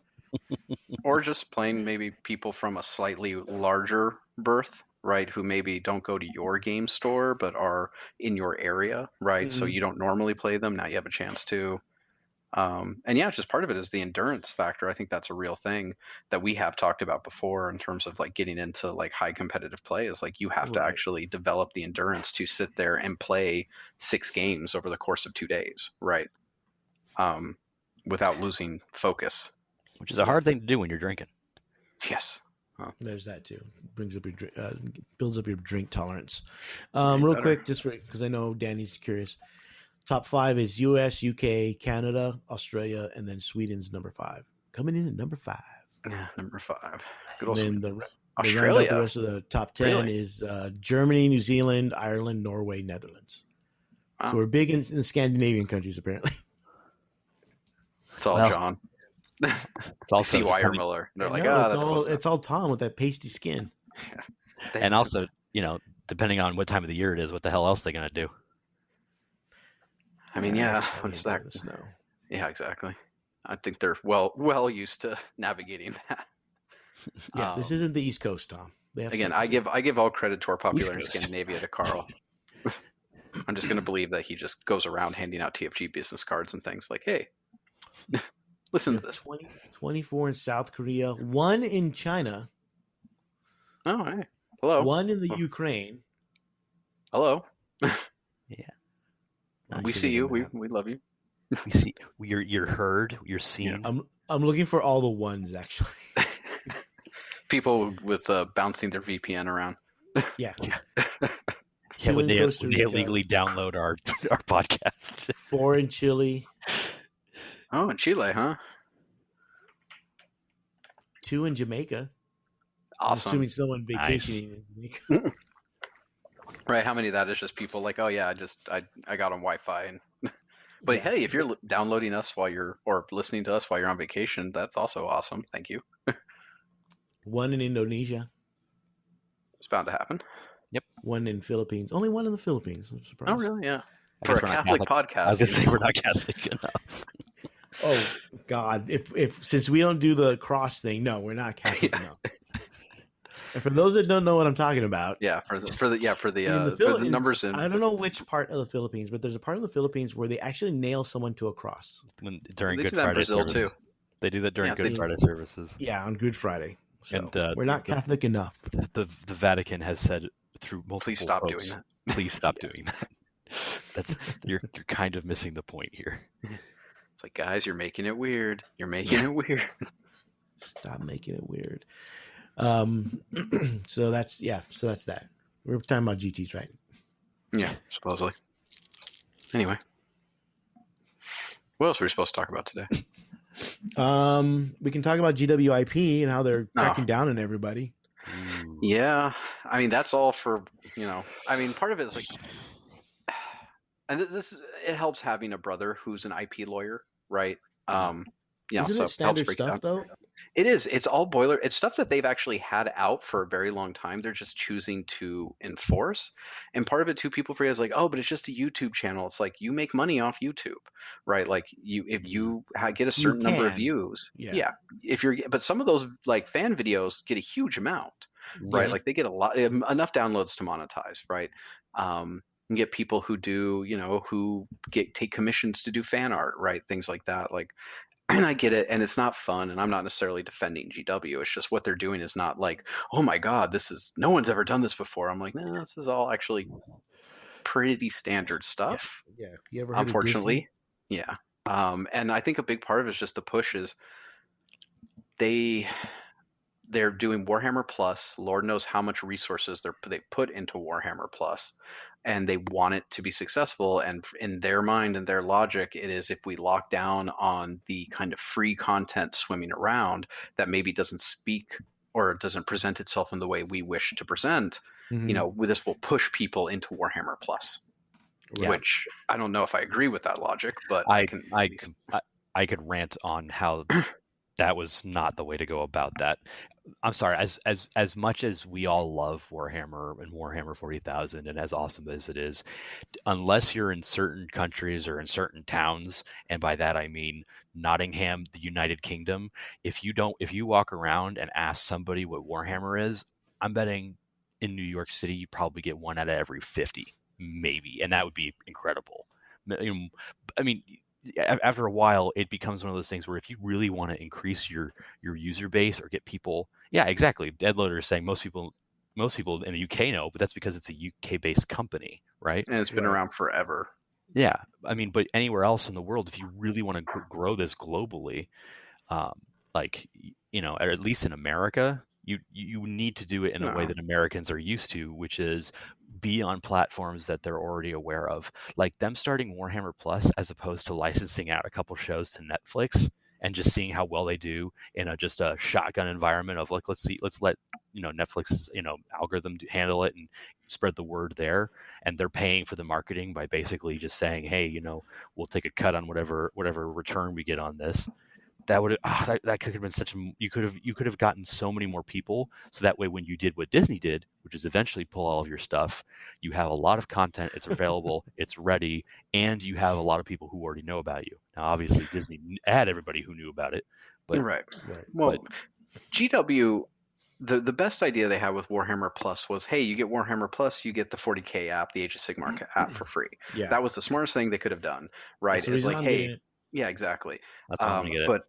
Or just playing maybe people from a slightly larger berth, right? Who maybe don't go to your game store, but are in your area, right? Mm-hmm. So you don't normally play them. Now you have a chance to. Just part of it is the endurance factor. I think that's a real thing that we have talked about before in terms of like getting into like high competitive play, is like you have to actually develop the endurance to sit there and play 6 games over the course of 2 days, right? Without losing focus. Which is a hard thing to do when you're drinking. Yes. There's that too. Builds up your drink tolerance. Real quick, just because I know Danny's curious. Top 5 is US, UK, Canada, Australia, and then Sweden's number 5. Coming in at number 5. Yeah, number 5. Good. And then Australia. The rest of the top 10 is Germany, New Zealand, Ireland, Norway, Netherlands. Wow. So we're big in the Scandinavian countries, apparently. It's all John. It's also Wire Miller. They're like, it's all Tom with that pasty skin. Yeah. And also, depending on what time of the year it is, what the hell else are they gonna do? I mean, what's that? Yeah, exactly. I think they're well used to navigating that. Yeah, this isn't the East Coast, Tom. Again, I give all credit to our popular in Scandinavia to Carl. I'm just gonna believe that he just goes around handing out TFG business cards and things like, hey. Listen to this. 24 in South Korea, 1 in China. Oh, hey. Hello. 1 in the Ukraine. Hello. Yeah. We see you. We love you. We see. You're heard. You're seen. Yeah. I'm looking for all the ones actually. People with bouncing their VPN around. Yeah. Yeah, when they illegally download our podcast. 4 in Chile. Oh, in Chile, huh? 2 in Jamaica. Awesome. I'm assuming someone vacationing in Jamaica. Right. How many of that is just people like, oh yeah, I got on Wi-Fi. But hey, if you're downloading us or listening to us while you're on vacation, that's also awesome. Thank you. 1 in Indonesia. It's bound to happen. Yep. 1 in Philippines. Only 1 in the Philippines. I'm surprised. Oh really? Yeah. For a Catholic podcast. I was gonna say we're not Catholic enough. Oh God! If since we don't do the cross thing, no, we're not Catholic enough. And for those that don't know what I'm talking about, for the numbers in. I don't know which part of the Philippines, but there's a part of the Philippines where they actually nail someone to a cross during Good Friday service. Too. They do that during Good Friday services. Yeah, on Good Friday. So and we're not Catholic enough. The Vatican has said through multiple. Please stop doing that. Please stop doing that. You're kind of missing the point here. It's like, guys, you're making it weird. You're making it weird. Stop making it weird. So that's that. We're talking about GTs, right? Yeah, supposedly. Anyway, what else are we supposed to talk about today? We can talk about GWIP and how they're cracking down on everybody. Yeah, I mean that's all for I mean part of it is like, and it helps having a brother who's an IP lawyer, right? Isn't So it it helps standard break it stuff down. though? It is. It's all boiler. It's stuff that they've actually had out for a very long time. They're just choosing to enforce. And part of it too, people forget is like, oh, but it's just a YouTube channel. It's like you make money off YouTube, right? Like if you get a You certain number of can. views, Yeah. but some of those like fan videos get a huge amount, right? Yeah. Like they get a lot, enough downloads to monetize, right? You get people who do, who take commissions to do fan art, right? Things like that. Like, and I get it, and it's not fun, and I'm not necessarily defending GW. It's just what they're doing is not like, oh my God, no one's ever done this before. I'm like, no, this is all actually pretty standard Yeah. stuff, Yeah. You ever heard of Disney? unfortunately. Yeah. And I think a big part of it is just the push is they they're doing Warhammer Plus. Lord knows how much resources they put into Warhammer Plus, and they want it to be successful. And in their mind and their logic, it is if we lock down on the kind of free content swimming around that maybe doesn't speak or doesn't present itself in the way we wish to present, this will push people into Warhammer Plus. Yeah. Which I don't know if I agree with that logic, but I can at least. I could rant on how that was not the way to go about that. I'm sorry, as much as we all love Warhammer and Warhammer 40,000 and as awesome as it is, unless you're in certain countries or in certain towns, and by that I mean Nottingham, the United Kingdom, if you walk around and ask somebody what Warhammer is, I'm betting in New York City you probably get one out of every 50, maybe, and that would be incredible. I mean, after a while, it becomes one of those things where if you really want to increase your user base or get people, yeah, exactly. Deadloader is saying most people in the UK know, but that's because it's a UK based company, right? And it's been Right. around forever. Yeah, I mean, but anywhere else in the world, if you really want to grow this globally, like or at least in America, you need to do it in a way No. that Americans are used to, which is be on platforms that they're already aware of. Like them starting Warhammer Plus as opposed to licensing out a couple shows to Netflix and just seeing how well they do in just a shotgun environment of like let's let Netflix's algorithm handle it and spread the word there, and they're paying for the marketing by basically just saying, hey, we'll take a cut on whatever return we get on this. That would that could have been such a you could have gotten so many more people, so that way when you did what Disney did, which is eventually pull all of your stuff, you have a lot of content, it's available, it's ready, and you have a lot of people who already know about you. Now obviously Disney had everybody who knew about it, but Right. Well, but GW, the best idea they had with Warhammer Plus was, hey, you get Warhammer Plus, you get the 40K app, the Age of Sigmar app for free. Yeah. That was the smartest thing they could have done, right? That's the It's reason like, I'm getting hey, it. yeah, exactly. that's why I want to get it. But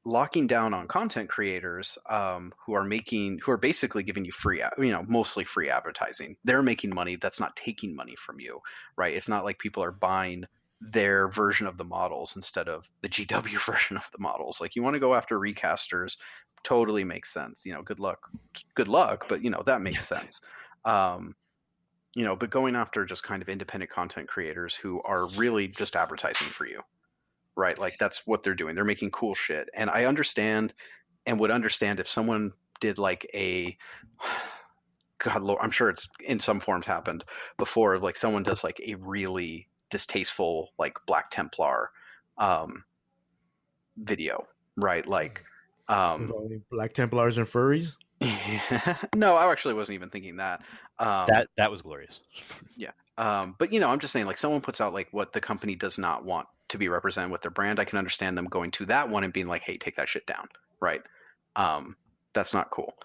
locking down on content creators who are basically giving you free, mostly free advertising. They're making money. That's not taking money from you, right? It's not like people are buying their version of the models instead of the GW version of the models. Like you want to go after recasters, totally makes sense. Good luck, but that makes sense. But going after just kind of independent content creators who are really just advertising for you, right? Like that's what they're doing. They're making cool shit. And I understand and would understand if someone did like God Lord, I'm sure it's in some forms happened before, like someone does like a really distasteful like Black Templar video, right? Like Involving Black Templars and furries. no, I actually wasn't even thinking that. That was glorious. Yeah. But I'm just saying, like, someone puts out like what the company does not want to be represented with their brand. I can understand them going to that one and being like, "Hey, take that shit down," right? That's not cool.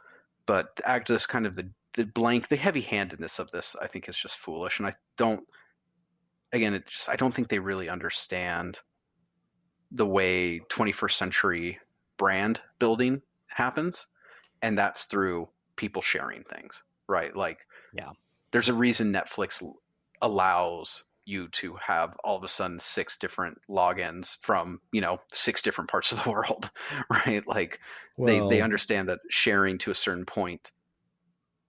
But just kind of the heavy-handedness of this, I think, is just foolish. And I don't think they really understand the way 21st century brand building happens, and that's through people sharing things, right? Like, Yeah. There's a reason Netflix allows you to have all of a sudden 6 different logins from 6 different parts of the world, right? Like they understand that sharing to a certain point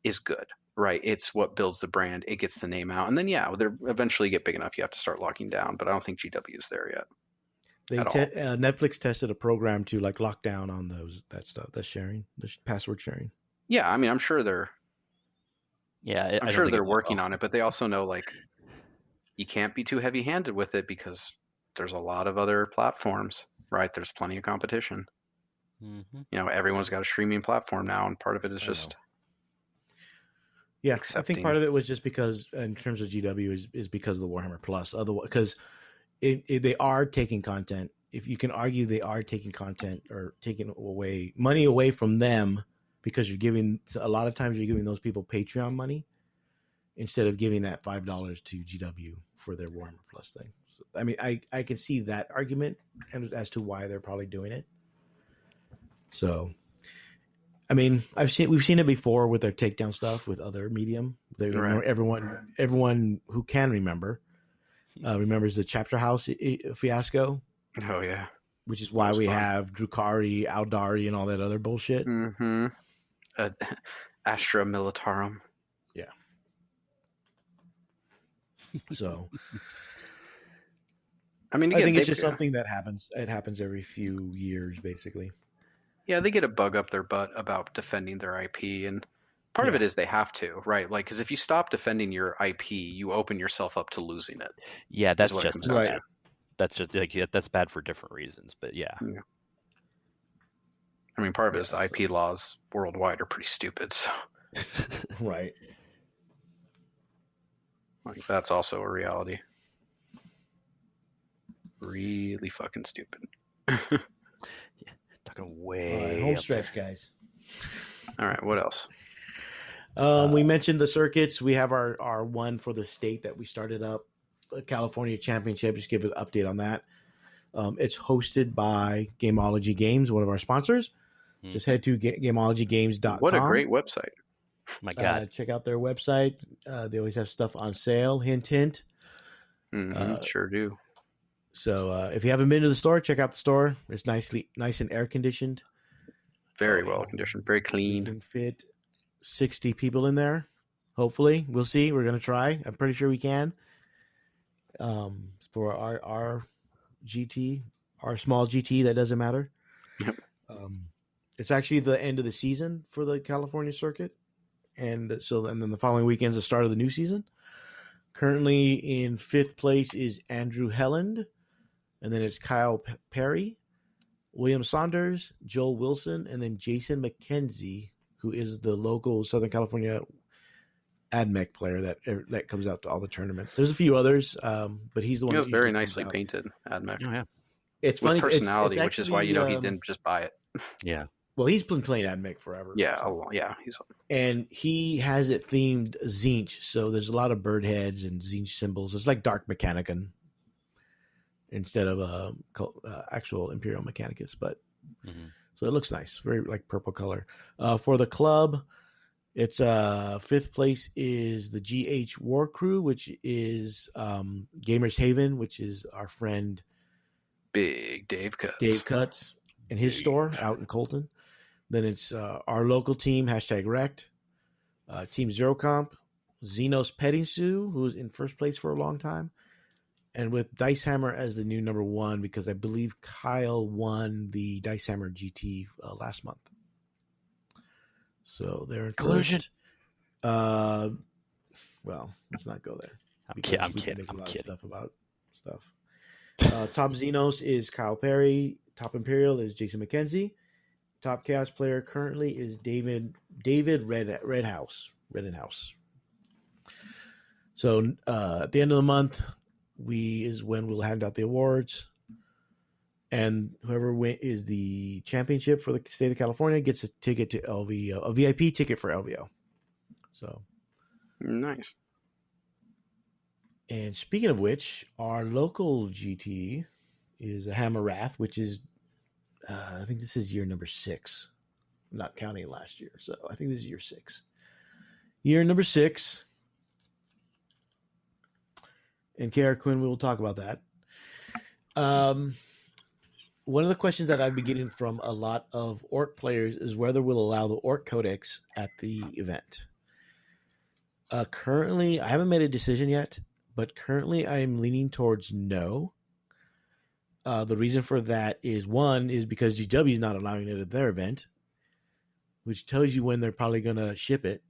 is good, right? It's what builds the brand. It gets the name out, and then they're eventually get big enough you have to start locking down. But I don't think GW is there yet. Netflix tested a program to like lock down on that stuff, that sharing, the password sharing. Yeah, I mean, I'm sure they're working well. on it, but they also know like you can't be too heavy-handed with it because there's a lot of other platforms, right? There's plenty of competition. Mm-hmm. You know, everyone's got a streaming platform now, and part of it is I just know. Yeah, I think accepting. part of it was just because, in terms of GW, is because of the Warhammer Plus. Otherwise, because they are taking content. If you can argue they are taking content or taking away money away from them, because you're giving a lot of times you're giving those people Patreon money instead of giving that $5 to GW for their Warhammer Plus thing. So, I mean, I can see that argument as to why they're probably doing it. So, I mean, we've seen it before with their takedown stuff with other medium. Right. Everyone who can remember remembers the Chapter House fiasco, Oh yeah. which is why That was we fun. have Drukari, Aldari, and all that other bullshit. Mm-hmm. Astra Militarum. Yeah. So, I mean, I again, think it's just something that happens. It happens every few years, basically. yeah, they get a bug up their butt about defending their IP, and part of Yeah. it is they have to, right? Like, because if you stop defending your IP, you open yourself up to losing it. Yeah, that's what it just comes as down Right. bad. That's just like that's bad for different reasons, but yeah. Yeah. I mean, part of it Yeah, is the IP laws worldwide are pretty stupid, so Right. like that's also a reality. Really fucking stupid. Talking All right, way home up stretch, there. guys. All right, what else? We mentioned the circuits. We have our one for the state that we started up, the California Championship. Just give an update on that. It's hosted by Gameology Games, one of our sponsors. Just head to gameologygames.com. What a great website. My God. Check out their website. They always have stuff on sale. Hint, hint. Sure do. So if you haven't been to the store, check out the store. It's nice and air conditioned. Very well conditioned, very We clean. can fit 60 people in there. Hopefully, we'll see. We're gonna try. I'm pretty sure we can. For our GT, our small GT, that doesn't matter. Yep. It's actually the end of the season for the California circuit, and then the following weekend's the start of the new season. Currently in 5th place is Andrew Helland, and then it's Kyle Perry, William Saunders, Joel Wilson, and then Jason McKenzie, who is the local Southern California AdMech player that comes out to all the tournaments. There's a few others, but he's the one. He that was very usually nicely comes out. painted, AdMech. Oh yeah. It's With funny. personality, it's which is why actually, he didn't just buy it. Yeah. Well, he's been playing AdMech forever. Yeah, so. he's He has it themed Zinch, so there's a lot of bird heads and Zinch symbols. It's like Dark Mechanicum instead of actual Imperial Mechanicus, but so it looks nice, very like purple color. For the club, it's 5th place is the GH War Crew, which is Gamers Haven, which is our friend Big Dave Cuts. Dave Cuts in his store out in Colton. Then it's our local team, #Wrecked, Team Zero Comp, Xenos Petting Zoo, who was in 1st place for a long time, and with Dice Hammer as the new number 1, because I believe Kyle won the Dice Hammer GT last month. So they're in Collusion. Well, let's not go there. I'm because we can kidding. make a I'm lot of kidding. stuff about stuff. Top Xenos is Kyle Perry. Top Imperial is Jason McKenzie. Top Chaos player currently is David Redhouse. So at the end of the month, is when we'll hand out the awards, and whoever is the championship for the state of California gets a ticket to LVO, a VIP ticket for LVO. So Nice. And speaking of which, our local GT is a Hammer Wrath, which is I think this is year number 6, not counting last year. So I think this is year 6. Year number 6. And KR Quinn, we will talk about that. One of the questions that I've been getting from a lot of Orc players is whether we'll allow the Orc Codex at the event. Currently, I haven't made a decision yet, but currently I am leaning towards no. The reason for that is, one, is because GW is not allowing it at their event, which tells you when they're probably going to ship it.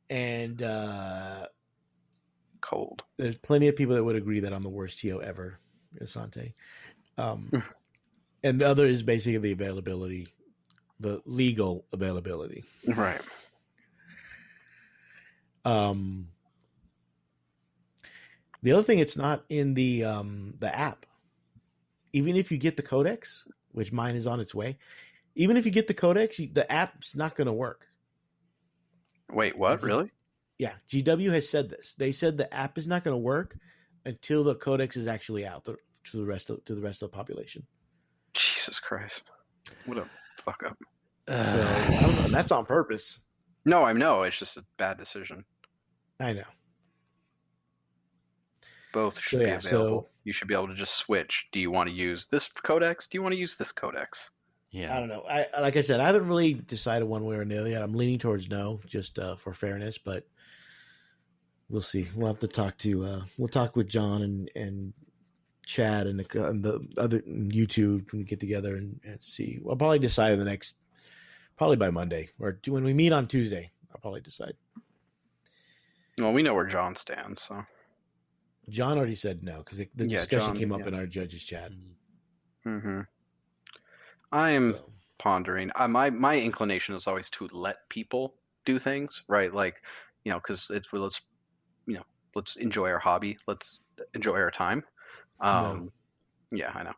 And cold. There's plenty of people that would agree that I'm the worst TO ever, Asante. And the other is basically the availability, the legal availability. Right. The other thing, it's not in the app. Even if you get the codex, which mine is on its way, even if you get the codex, the app's not going to work. Wait, what? Really? Yeah, GW has said this. They said the app is not going to work until the codex is actually out to the rest of the population. Jesus Christ! What a fuck up. So I don't know. And that's on purpose. No, I know. It's just a bad decision. I know. Both should be available. You should be able to just switch. Do you want to use this codex? Do you want to use this codex? Yeah. I don't know. Like I said, I haven't really decided one way or the other yet. I'm leaning towards no, just for fairness, but we'll see. We'll have to talk to. We'll talk with John and Chad and the other YouTube when we get together and see. I'll probably decide probably by Monday or when we meet on Tuesday. I'll probably decide. Well, we know where John stands, so. John already said no because the discussion came up in our judges chat. Mm-hmm. I am pondering. My inclination is always to let people do things, right? Like, because let's enjoy our hobby. Let's enjoy our time. No. Yeah, I know.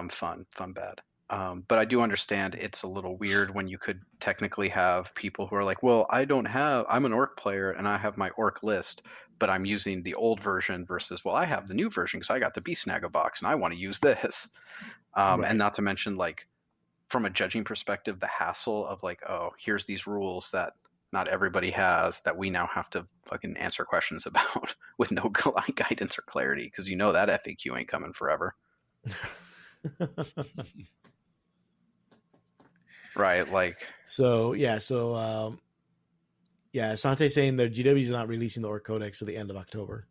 Fun bad. But I do understand it's a little weird when you could technically have people who are like, well, I'm an orc player and I have my orc list, but I'm using the old version versus, well, I have the new version because I got the Beast Snagga box and I want to use this. Right. And not to mention, like, from a judging perspective, the hassle of like, oh, here's these rules that not everybody has that we now have to fucking answer questions about with no guidance or clarity because that FAQ ain't coming forever. Right, like. Sante's saying that GW is not releasing the Orc Codex till the end of October.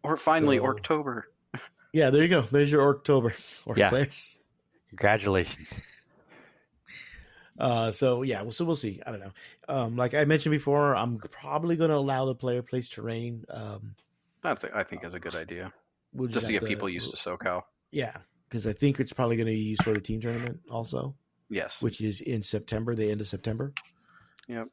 Or finally, Orctober. Yeah, there you go. There's your Orctober. Players. Congratulations. We'll see. I don't know. Like I mentioned before, I'm probably going to allow the player place terrain. I think is a good idea. Just to get people used to SoCal. Yeah, because I think it's probably going to be used for the team tournament also. Yes. Which is in September, the end of September. Yep.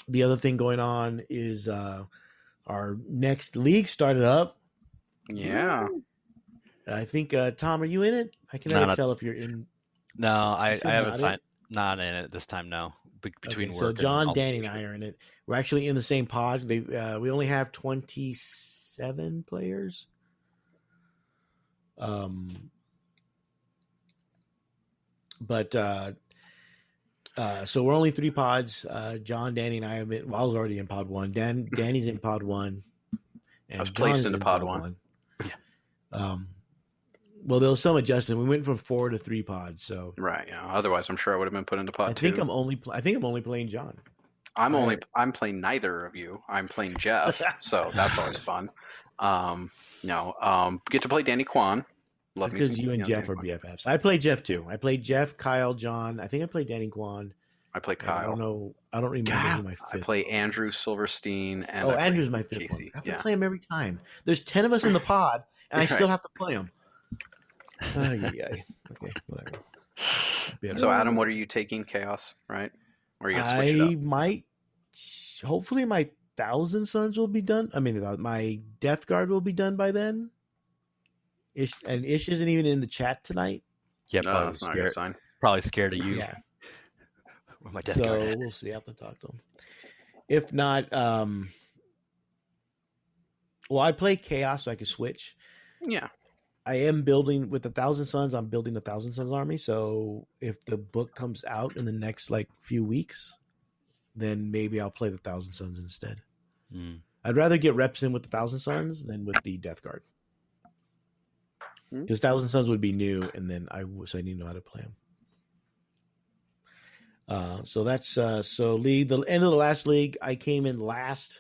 The other thing going on is our next league started up. Yeah. I think, Tom, are you in it? I can never tell if you're in. No, I haven't signed. Not in it this time, no. Between work. So John, Danny, and I are in it. We're actually in the same pod. We only have 27 players. So we're only 3 pods. John, Danny, and I have been. Well, I was already in pod 1. Danny's in pod 1. And I was placed into pod 1. Yeah. Well, there was some adjustment. We went from 4 to 3 pods. So right. Yeah. Otherwise, I'm sure I would have been put into pod 2. I think I'm only playing John. I'm playing neither of you. I'm playing Jeff. So that's always fun. Get to play Danny Kwan. Love me because you and Jeff are BFFs. I played Jeff too. I played Jeff, Kyle, John. I think I played Danny Kwan. I play Kyle. I don't know. I don't remember who my 5th. I play Andrew Silverstein. And Andrew's my 5th one. I have to play him every time. There's 10 of us in the pod, and I still have to play him. Okay, whatever. So, Adam, what are you taking? Chaos, right? Or are you going to switch it up? Might. Hopefully, my 1,000 Suns will be done. I mean, my Death Guard will be done by then. Ish isn't even in the chat tonight. Yeah, probably that's not a good sign. Probably scared of you. Yeah. With my Death Guard. We'll see. I have to talk to him. If not, I play Chaos, so I can switch. Yeah. I am building with 1,000 Suns. I'm building a 1,000 Suns army. So if the book comes out in the next few weeks, then maybe I'll play the 1,000 Suns instead. I'd rather get reps in with the 1,000 Suns than with the Death Guard. Because 1,000 Suns would be new, and then I need to know how to play them. So that's league. The end of the last league, I came in last.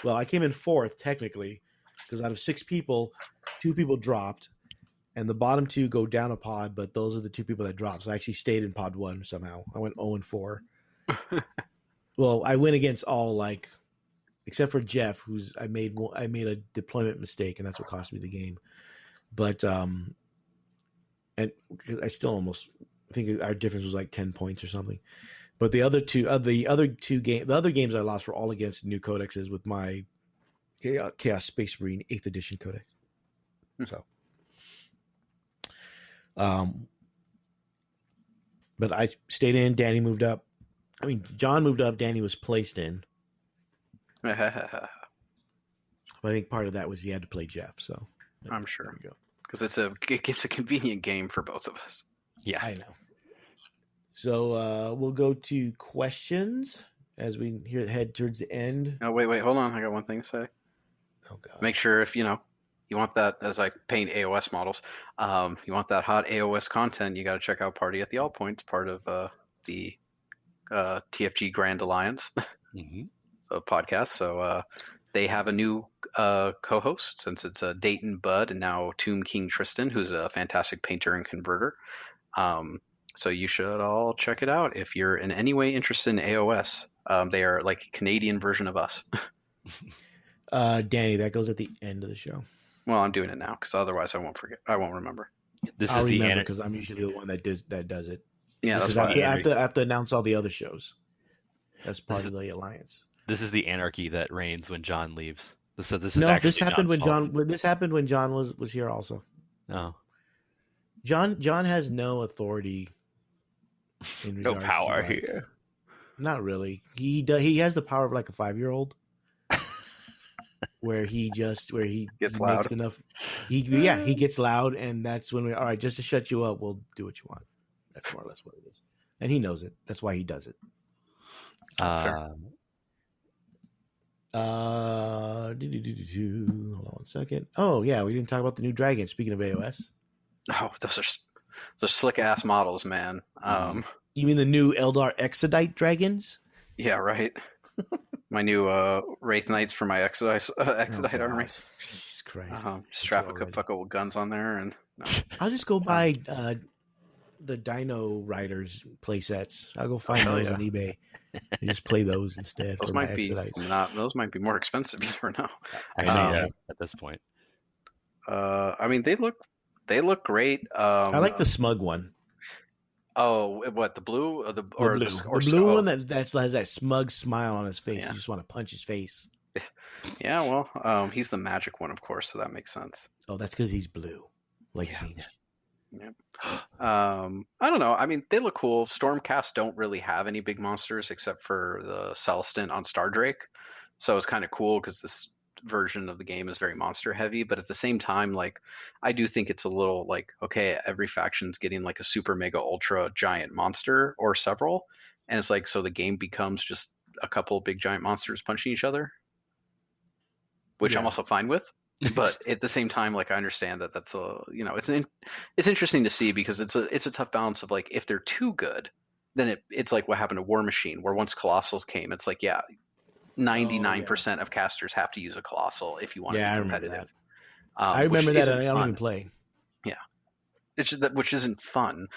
Well, I came in 4th technically, because out of 6 people, 2 people dropped, and the bottom 2 go down a pod. But those are the 2 people that dropped. So I actually stayed in pod 1 somehow. I went 0-4. Well, I went against all except for Jeff, I made a deployment mistake, and that's what cost me the game. But and I still I think our difference was like 10 points or something. But the other games I lost were all against new codexes with my Chaos Space Marine 8th edition codex. So, but I stayed in. Danny moved up. I mean, John moved up. Danny was placed in. But I think part of that was he had to play Jeff. So I'm sure, because it's a convenient game for both of us. Yeah, I know. So we'll go to questions as we head towards the end. Oh wait, hold on. I got one thing to say. Oh God. Make sure if you want that, as I paint AOS models, you want that hot AOS content, you got to check out Party at the All Points, part of the TFG Grand Alliance podcast. So they have a new co-host, since it's Dayton Bud and now Tomb King Tristan, who's a fantastic painter and converter. So you should all check it out if you're in any way interested in AOS. They are like a Canadian version of us. Danny, that goes at the end of the show. Well, I'm doing it now because otherwise I won't forget. I won't remember. I'll remember because I'm usually the one that does it. Yeah, that's fine. I have to announce all the other shows. That's part of the alliance. This is the anarchy that reigns when John leaves. This happened when John. This happened when John was here also. Oh, John has no authority. No power here. Not really. He has the power of like a 5-year-old. Where he gets loud. Makes enough. He gets loud, and that's when all right, just to shut you up, we'll do what you want. That's more or less what it is, and he knows it. That's why he does it. Sure. Hold on 1 second. Oh yeah, we didn't talk about the new dragons. Speaking of AOS, those slick ass models, man. You mean the new Eldar Exodite dragons? Yeah, right. My new Wraith Knights for my Exodite army. Jesus Christ. Strap a couple guns on there, and I'll just go buy the Dino Riders play sets. I'll go find those on eBay and just play those instead. Those might be more expensive for now. Actually, at this point. I mean, they look great. I like the smug one. Oh, what, the blue or the blue one that has that smug smile on his face? Yeah. You just want to punch his face. Yeah, well, he's the magic one, of course, so that makes sense. Oh, that's because he's blue, like Xena. Yeah. I don't know. I mean, they look cool. Stormcast don't really have any big monsters except for the Celestin on Stardrake, so it's kind of cool because this version of the game is very monster heavy, but at the same time, like, I do think it's a little like, okay, every faction's getting like a super mega ultra giant monster or several, and it's like, so the game becomes just a couple big giant monsters punching each other, which I'm also fine with. But at the same time, like, I understand that that's it's interesting to see, because it's a tough balance of, like, if they're too good, then it's like what happened to War Machine, where once Colossals came, it's like, 99% of casters have to use a Colossal if you want to be competitive. I remember that, and I don't even play. Yeah, which isn't fun.